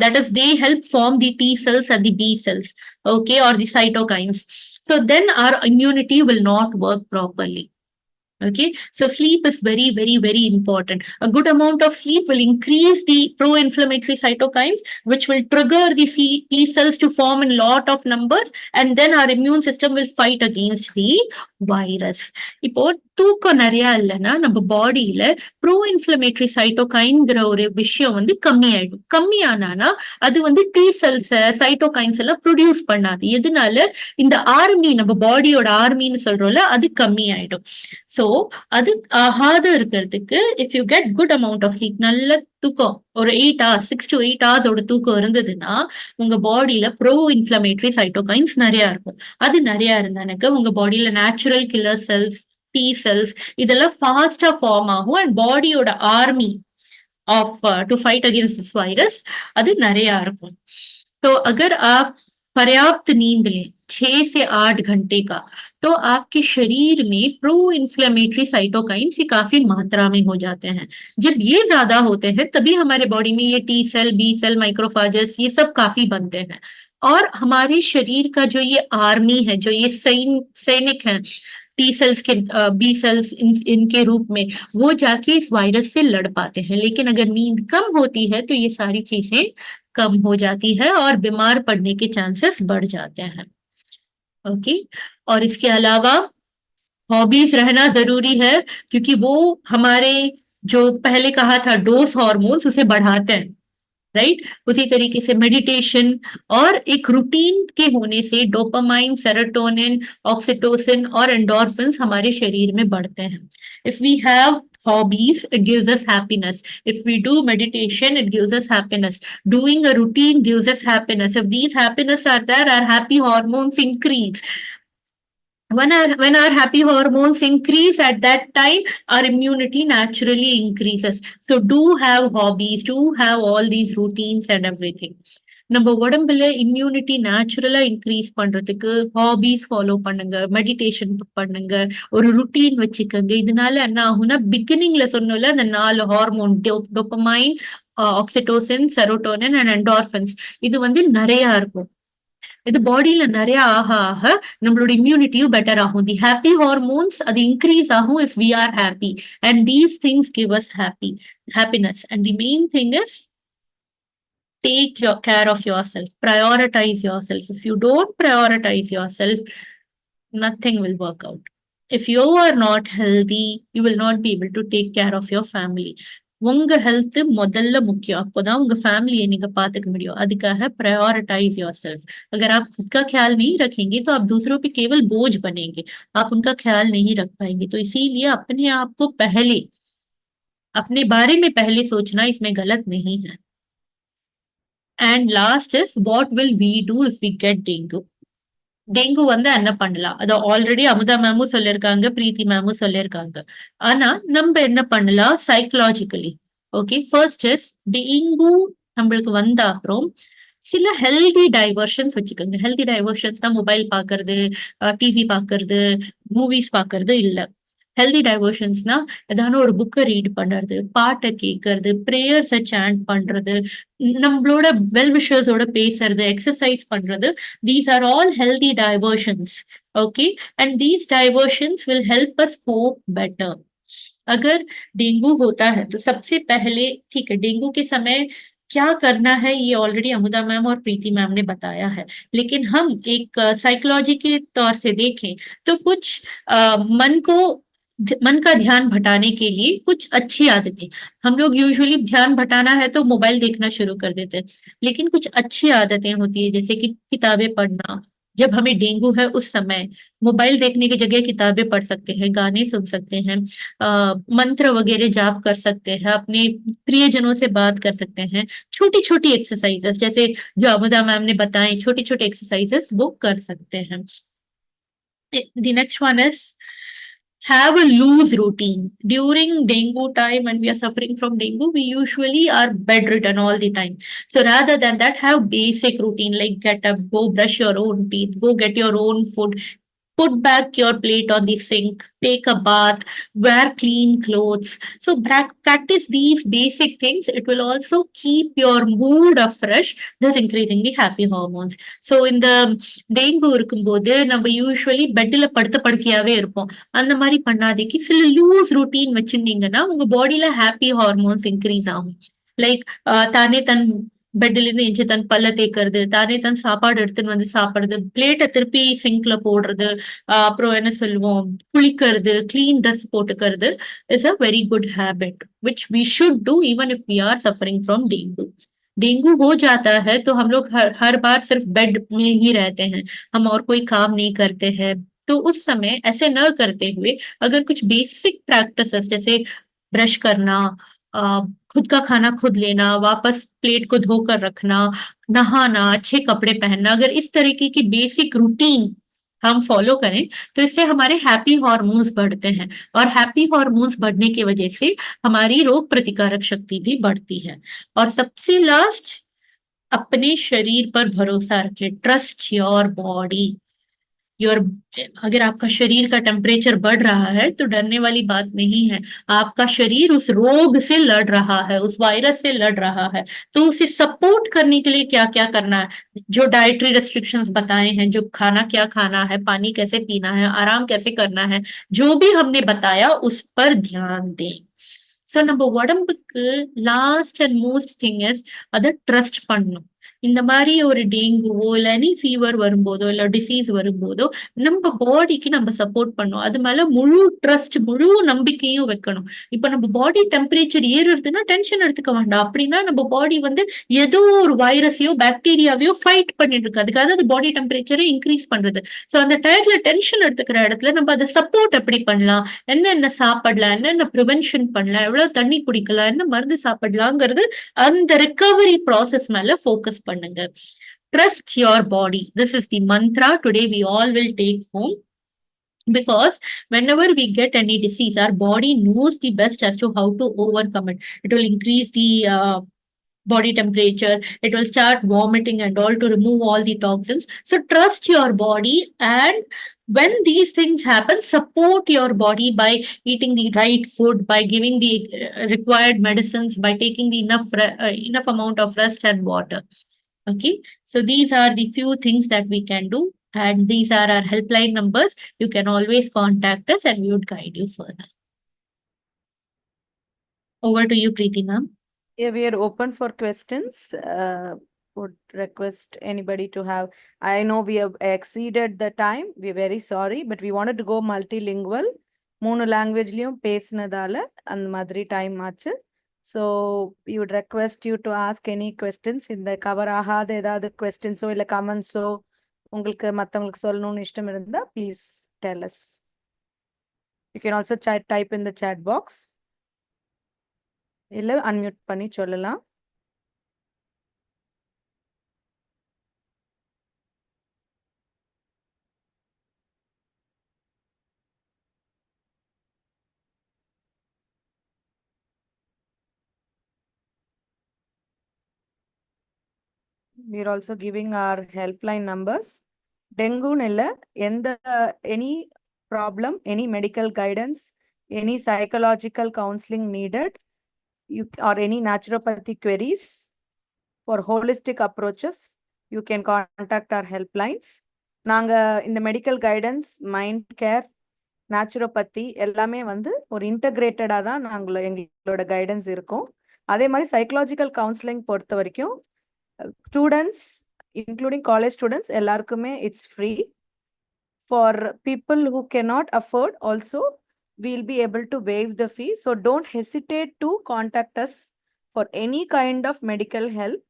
[SPEAKER 2] that is they help form the T cells and the B cells, okay, or the cytokines. So then our immunity will not work properly. Okay, so sleep is very, very, very important. A good amount of sleep will increase the pro-inflammatory cytokines, which will trigger the T cells to form in lot of numbers, and then our immune system will fight against the virus. இப்போ தூக்கம் நிறைய இல்லைன்னா நம்ம பாடியில bro-inflammatory சைட்டோகைன்ங்கிற ஒரு விஷயம் கம்மியாயிடும். கம்மியானா அது டி செல்ஸ் சைட்டோகைன்ஸ் எல்லாம் ப்ரொடியூஸ் பண்ணாது. எதனால? இந்த ஆர்மி, நம்ம பாடியோட ஆர்மின்னு சொல்றோம்ல, அது கம்மியாயிடும். சோ அது ஆகாத இருக்கிறதுக்கு if you get good amount of sleep, நல்ல தூக்கம், ஒரு 8 hours 6 to 8 hours ஓட தூக்கம் இருந்ததுன்னா உங்க பாடியில ப்ரோ இன்ஃப்ளமேட்டரி சைட்டோகைன்ஸ் நிறைய இருக்கும். அது நிறைய இருந்தானக்கு உங்க பாடியில natural killer cells, T cells இதெல்லாம் ஃபாஸ்டா ஃபார்ம் ஆகும். அண்ட் பாடியோட army of to fight against this virus அது நிறைய இருக்கும். तो अगर आप पर्याप्त नींद लें 6 से 8 घंटे का, तो आपके शरीर में प्रो इन्फ्लेमेटरी साइटोकाइन्स ये काफी मात्रा में हो जाते हैं. जब ये ज्यादा होते हैं तभी हमारे बॉडी में ये टी सेल, बी सेल, माइक्रोफाजेस ये सब काफी बनते हैं. और हमारे शरीर का जो ये आर्मी है, जो ये सैनिक है, टी सेल्स के बी सेल्स इनके रूप में, वो जाके इस वायरस से लड़ पाते हैं। लेकिन अगर नींद कम होती है तो ये सारी चीजें कम हो जाती है और बीमार पड़ने के चांसेस बढ़ जाते हैं। ओके, और इसके अलावा हॉबीज रहना जरूरी है, क्योंकि वो हमारे जो पहले कहा था डोज हार्मोन्स उसे बढ़ाते हैं, राइट। उसी तरीके से मेडिटेशन और एक रूटीन के होने से डोपामाइन, सेरोटोनिन, ऑक्सीटोसिन और एंडोर्फिन्स हमारे शरीर में बढ़ते हैं। If we have hobbies, it gives us happiness. If we do meditation, it gives us happiness. Doing a routine gives us happiness. If these happiness are there, our happy hormones increase. When our happy hormones increase, at that time our immunity naturally increases. So do have hobbies, do have all these routines and everything. நம்ம உடம்புல immunity நேச்சுரலா increase பண்றதுக்கு Hafiz follow பண்ணுங்க, meditation பண்ணுங்க, ஒரு routine வச்சுக்கோங்க. இதனால என்ன ஆகும்னா, பிகினிங்ல சொன்னோம்ல அந்த 4 hormone dopamine, oxytocin, serotonin and endorphins, இது வந்து நிறைய இருக்கும். இது பாடியில நிறைய ஆக ஆக நம்மளோட இம்யூனிட்டியும் பெட்டர் ஆகும். தி ஹாப்பி ஹார்மோன்ஸ் அது இன்க்ரீஸ் ஆகும் if we are happy, and these things give us happiness. And the main thing is take care of yourself, prioritize yourself. If you don't prioritize yourself, nothing will work out. If you are not healthy, you will not be able to take care of your family. உங்க health முதல்ல முக்கியம், அப்போதான் உங்க ஃபேமிலியை நீங்க பாத்துக்க முடியும். அதுக்காக प्रायोरिटाइज योरसेल्फ. अगर आप खुद का ख्याल नहीं रखेंगे तो आप दूसरों पे केवल बोझ बनेंगे, आप उनका ख्याल नहीं रख पाएंगे. तो इसीलिए अपने आप को पहले, अपने बारे में पहले सोचना इसमें गलत नहीं है. And last is, what will we do if we get dengue? Dengue வந்து என்ன பண்ணலாம், அது ஆல்ரெடி அமுதா மேமும் சொல்லியிருக்காங்க, பிரீத்தி மேமும் சொல்லியிருக்காங்க. ஆனா நம்ம என்ன பண்ணலாம் psychologically? Okay, first is dengue நம்மளுக்கு வந்த அப்புறம் சில ஹெல்தி டைவர்ஷன்ஸ் வச்சுக்கோங்க. ஹெல்தி டைவர்ஷன்ஸ் தான் மொபைல் பாக்குறது, டிவி பாக்குறது, மூவிஸ் பாக்குறது இல்ல. ஹெல்தி டைவர்ஷன்ஸ்னா ஏதான ஒரு புக்கை ரீட் பண்றது, பாட்டை கேட்கறது, பிரேயர்ஸை சாண்ட் பண்றது, நம்மளோட வெல்விஷர்ஸோட பேசுறது, எக்ஸசைஸ் பண்றது. These are all healthy diversions. Okay, and these diversions will help us cope better. अगर डेंगू होता है तो सबसे पहले, ठीक है, डेंगू के समय क्या करना है ये ऑलरेडी अमुदा मैम और प्रीति मैम ने बताया है. लेकिन हम एक साइकोलॉजी के तौर से देखें तो कुछ मन का ध्यान भटाने के लिए कुछ अच्छी आदतें, हम लोग यूजुअली ध्यान भटाना है तो मोबाइल देखना शुरू कर देते हैं. लेकिन कुछ अच्छी आदतें होती है, जैसे कि किताबें पढ़ना. जब हमें डेंगू है उस समय मोबाइल देखने की जगह किताबें पढ़ सकते हैं, गाने सुन सकते हैं, मंत्र वगैरह जाप कर सकते हैं, अपने प्रियजनों से बात कर सकते हैं. छोटी छोटी एक्सरसाइजेस जैसे जो अमुदा मैम ने बताए, छोटी छोटी एक्सरसाइजेस वो कर सकते हैं. The next one is, have a loose routine. During dengue time, when we are suffering from dengue, we usually are bedridden all the time. So rather than that, have basic routine like get up, go brush your own teeth, go get your own food, put back your plate on the sink, take a bath, wear clean clothes. So practice these basic things. It will also keep your mood fresh, thus increasing the happy hormones. So in the dengue இருக்கும்போது நம்ம usually பெட்ல படுத்த படுக்கையாவே இருப்போம். அந்த மாதிரி பண்ணாதீங்க. சில loose routine வச்சிருந்தீங்கன்னா உங்க பாடியில ஹாப்பி ஹார்மோன்ஸ் இன்க்ரீஸ் ஆகும். லைக் தானே தன் பெட்ல இருந்து எஞ்சி தன் பல்ல தேய்க்கிறது, தானே தன் சாப்பாடு எடுத்துன்னு வந்து சாப்பிடுறது, பிளேட்டை திருப்பி சிங்க்ல போடுறது, அப்புறம் என்ன சொல்லுவோம், குளிக்கிறது, கிளீன் ட்ரெஸ் போட்டுக்கிறது is a very good habit which we should do even if we are suffering from dengue. Dengue हो जाता है तो हम लोग हर बार सिर्फ बेड में ही रहते हैं, हम और कोई काम नहीं करते हैं. तो उस समय ऐसे न करते हुए अगर कुछ बेसिक प्रैक्टिसेस जैसे ब्रश करना, खुद का खाना खुद लेना, वापस प्लेट को धोकर रखना, नहाना, अच्छे कपड़े पहनना, अगर इस तरीके की बेसिक रूटीन हम फॉलो करें तो इससे हमारे हैप्पी हार्मोन्स बढ़ते हैं. और हैप्पी हार्मोन्स बढ़ने की वजह से हमारी रोग प्रतिकारक शक्ति भी बढ़ती है. और सबसे लास्ट, अपने शरीर पर भरोसा रखें. Trust your body. योर अगर आपका शरीर का टेम्परेचर बढ़ रहा है तो डरने वाली बात नहीं है। आपका शरीर उस रोग से लड़ रहा है, उस वायरस से लड़ रहा है। तो उसे सपोर्ट करने के लिए क्या क्या करना है, जो डाइटरी रेस्ट्रिक्शंस बताए हैं, जो खाना क्या खाना है, पानी कैसे पीना है, आराम कैसे करना है, जो भी हमने बताया उस पर ध्यान दें। So நம்ம உடம்புக்கு last and most thing is அதை ட்ரஸ்ட் பண்ணும். இந்த மாதிரி ஒரு டெங்குவோ இல்ல எனி ஃபீவர் வரும்போதோ இல்ல டிசீஸ் வரும்போதோ நம்ம பாடிக்கு நம்ம சப்போர்ட் பண்ணும். அது மேல முழு ட்ரஸ்ட், முழு நம்பிக்கையும் வைக்கணும். இப்ப நம்ம பாடி டெம்பரேச்சர் ஏறுறதுன்னா டென்ஷன் எடுத்துக்க வேண்டாம். அப்படின்னா நம்ம பாடி வந்து ஏதோ ஒரு வைரஸையோ பாக்டீரியாவையோ ஃபைட் பண்ணிட்டு இருக்கு, அதுக்காக அது பாடி டெம்பரேச்சரை இன்க்ரீஸ் பண்றது. ஸோ அந்த டயத்துல டென்ஷன் எடுத்துக்கிற இடத்துல நம்ம அதை சப்போர்ட் எப்படி பண்ணலாம், என்னென்ன சாப்பிடலாம், என்னென்ன ப்ரிவென்ஷன் பண்ணலாம், எவ்வளவு தண்ணி குடிக்கலாம், என்ன மருந்து சாப்பிடலாங்கிறது அந்த ரிகவரி ப்ராசஸ் மேல ஃபோக்கஸ் பண்ணுங்க. Trust your body. This is the mantra today we all will take home. Because whenever we get any disease, our body knows the best as to how to overcome it. It will increase the body temperature, it will start vomiting and all to remove all the toxins. So trust your body, and when these things happen, support your body by eating the right food, by giving the required medicines, by taking the enough amount of rest and water. Okay, so these are the few things that we can do, and these are our helpline numbers. You can always contact us and we would guide you further. Over to you, Preeti ma'am.
[SPEAKER 1] Yeah, we are open for questions. Would request anybody to have. I know we have exceeded the time. We're very sorry, but we wanted to go multilingual. மூணு லாங்குவேஜ்லயும் பேசினதால அந்த மாதிரி time ஆச்சு. So we would request you to ask any questions. இந்த cover ஆகாத ஏதாவது கொஸ்டின்ஸோ இல்லை கமெண்ட்ஸோ உங்களுக்கு மற்றவங்களுக்கு சொல்லணும்னு இஷ்டம் இருந்தா please tell us. You can also type in the chat box. இல்ல அன்மியூட் பண்ணி சொல்லலாம். We are also giving our helpline numbers. Dengue இல்ல எந்த any problem, any medical guidance, any psychological counseling needed, or any naturopathy queries for holistic approaches, you can contact our helplines. நாங்க இந்த medical guidance, mind care, naturopathy எல்லாமே வந்து ஒரு இன்டகிரேட்டடா தான் எங்களோட guidance இருக்கும். அதே மாதிரி சைக்கலாஜிக்கல் கவுன்சிலிங் பொறுத்த வரைக்கும் ஸ்டூடெண்ட்ஸ் இன்க்ளூடிங் காலேஜ் ஸ்டூடெண்ட்ஸ் எல்லாருக்குமே it's free. For people who cannot afford also we'll be able to waive the fee. So don't hesitate to contact us for any kind of medical help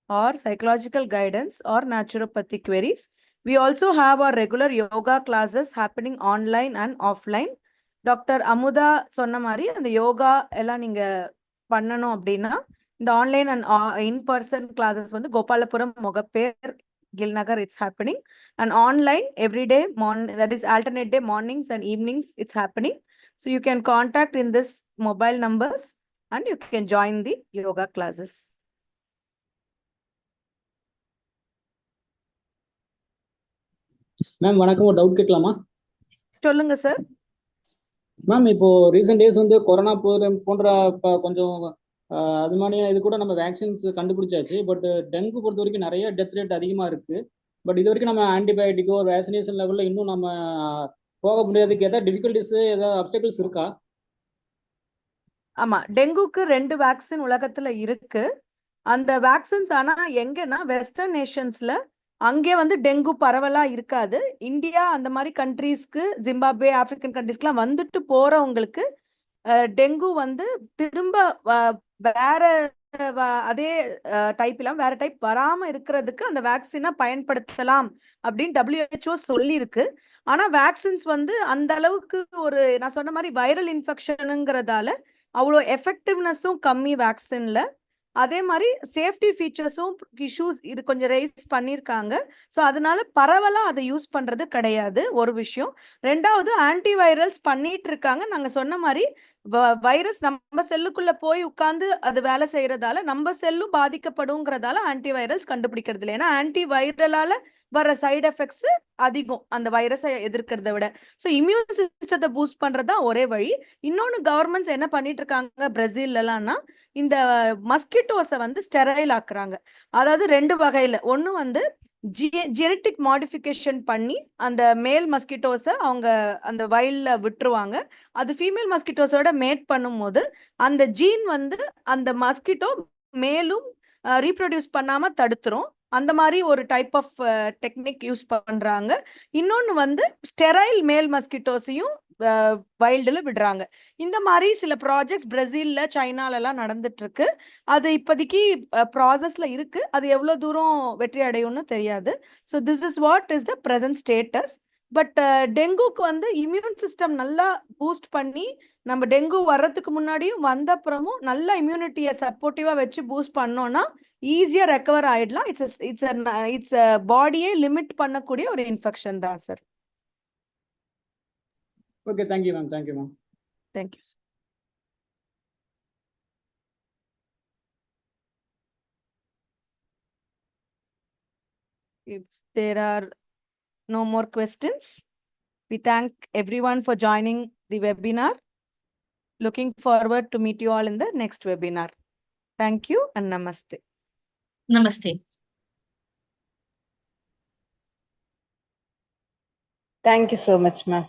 [SPEAKER 1] or psychological guidance or naturopathy queries. We also have our regular yoga classes happening online and offline. Doctor Amudha சொன்ன மாதிரி அந்த யோகா எல்லாம் நீங்க பண்ணணும் அப்படின்னா இந்த online and in person classes வந்து Gopalapuram, Mogappair, Gillnagar it's happening, and online every day that is alternate day mornings and evenings it's happening. So you can contact in this mobile numbers and you can join the yoga classes.
[SPEAKER 4] Ma'am வணக்கம், ஒரு doubt கேட்கலாமா?
[SPEAKER 1] சொல்லுங்க sir.
[SPEAKER 4] Ma'am இப்போ recent days வந்து corona போன்ற கொஞ்சம் அது மாதிரியான இது கூட நம்ம வேக்சின்ஸ் கண்டுபிடிச்சாச்சு. பட் டெங்கு பொறுத்த வரைக்கும் நிறைய டெத் ரேட் அதிகமாக இருக்கு. பட் இது வரைக்கும் நம்ம ஆன்டிபயோட்டிக்கோ வேக்சினேஷன் லெவலில் இன்னும் நம்ம போக முடியாதுக்கு ஏதாவது டிஃபிகல்டிஸ், ஏதாவது அப்டக்கிள்ஸ் இருக்கா?
[SPEAKER 1] ஆமா, டெங்குக்கு 2 வேக்சின் உலகத்துல இருக்கு. அந்த வேக்சின்ஸ் ஆனா எங்கன்னா வெஸ்டர்ன் நேஷன்ஸ்ல அங்கே வந்து டெங்கு பரவலா இருக்காது. இந்தியா அந்த மாதிரி கண்ட்ரீஸ்க்கு, ஜிம்பாப்வே, ஆப்பிரிக்கன் கண்ட்ரீஸ்க்குலாம் வந்துட்டு போறவங்களுக்கு டெங்கு வந்து திரும்ப வேற அதே டைப் இல்லாம வேற டைப் வராம இருக்கிறதுக்கு அந்த வேக்சினை பயன்படுத்தலாம் அப்படின்னு WHO சொல்லியிருக்கு. ஆனா வேக்சின்ஸ் வந்து அந்த அளவுக்கு ஒரு நான் சொன்ன மாதிரி வைரல் இன்ஃபெக்ஷனுங்கிறதால அவ்வளோ எஃபெக்டிவ்னஸும் கம்மி வேக்சின்ல. அதே மாதிரி சேஃப்டி ஃபீச்சர்ஸும் இஷ்யூஸ் இது கொஞ்சம் ரைஸ் பண்ணியிருக்காங்க. ஸோ அதனால பரவலா அதை யூஸ் பண்றது கிடையாது, ஒரு விஷயம். 2வது ஆன்டிவைரல்ஸ் பண்ணிட்டு இருக்காங்க. நாங்க சொன்ன மாதிரி வைரஸ் நம்ம செல்லுக்குள்ள போய் உட்கார்ந்து அது வேலை செய்யறதால நம்ம செல்லும் பாதிக்கப்படுங்கிறதால ஆன்டிவைரல்ஸ் கண்டுபிடிக்கிறது இல்லை. ஏன்னா ஆன்டிவைரலால வர சைடு எஃபெக்ட்ஸ் அதிகம் அந்த வைரஸை எதிர்க்கிறத விட. ஸோ இம்யூன் சிஸ்டத்தை பூஸ்ட் பண்றது தான் ஒரே வழி. இன்னொன்னு கவர்மெண்ட்ஸ் என்ன பண்ணிட்டு இருக்காங்க பிரேசில்லலாம்னா, இந்த மஸ்கிட்டோஸை வந்து ஸ்டெரைல் ஆக்குறாங்க. அதாவது 2 வகையில. ஒன்று வந்து ஜெனட்டிக் மாடிஃபிகேஷன் பண்ணி அந்த மேல் மஸ்கிட்டோஸை அவங்க அந்த வயல்ல விட்டுருவாங்க. அது ஃபீமேல் மஸ்கிட்டோஸோட மேட் பண்ணும்போது அந்த ஜீன் வந்து அந்த மஸ்கிட்டோ மேலும் ரீப்ரொடியூஸ் பண்ணாம தடுத்துரும். அந்த மாதிரி ஒரு டைப் ஆஃப் டெக்னிக் யூஸ் பண்றாங்க. இன்னொன்னு வந்து ஸ்டெரைல் மேல் மஸ்கிட்டோஸையும் வைல்டுல விடுறாங்க. இந்த மாதிரி சில ப்ராஜெக்ட்ஸ் பிரேசில்ல சைனால எல்லாம் நடந்துட்டு இருக்கு. அது இப்போதைக்கு ப்ராசஸ்ல இருக்கு. அது எவ்வளவு தூரம் வெற்றி அடையும்னு தெரியாது. So this is what is the present status. But டெங்குக்கு வந்து இம்யூன் சிஸ்டம் நல்லா பூஸ்ட் பண்ணி நம்ம டெங்கு வர்றதுக்கு முன்னாடியும் வந்த அப்புறமும் நல்ல இம்யூனிட்டியை சப்போர்ட்டிவா வச்சு பூஸ்ட் பண்ணோம்னா ஈஸியா ரெக்கவர் ஆயிடலாம். இட்ஸ் பாடியே லிமிட் பண்ணக்கூடிய ஒரு இன்ஃபெக்ஷன் தான் sir.
[SPEAKER 4] Okay, thank you ma'am. Thank you ma'am.
[SPEAKER 1] Thank you. If there are no more questions, we thank everyone for joining the webinar. Looking forward to meet you all in the next webinar. Thank you and namaste.
[SPEAKER 2] Namaste.
[SPEAKER 5] Thank you so much, ma'am.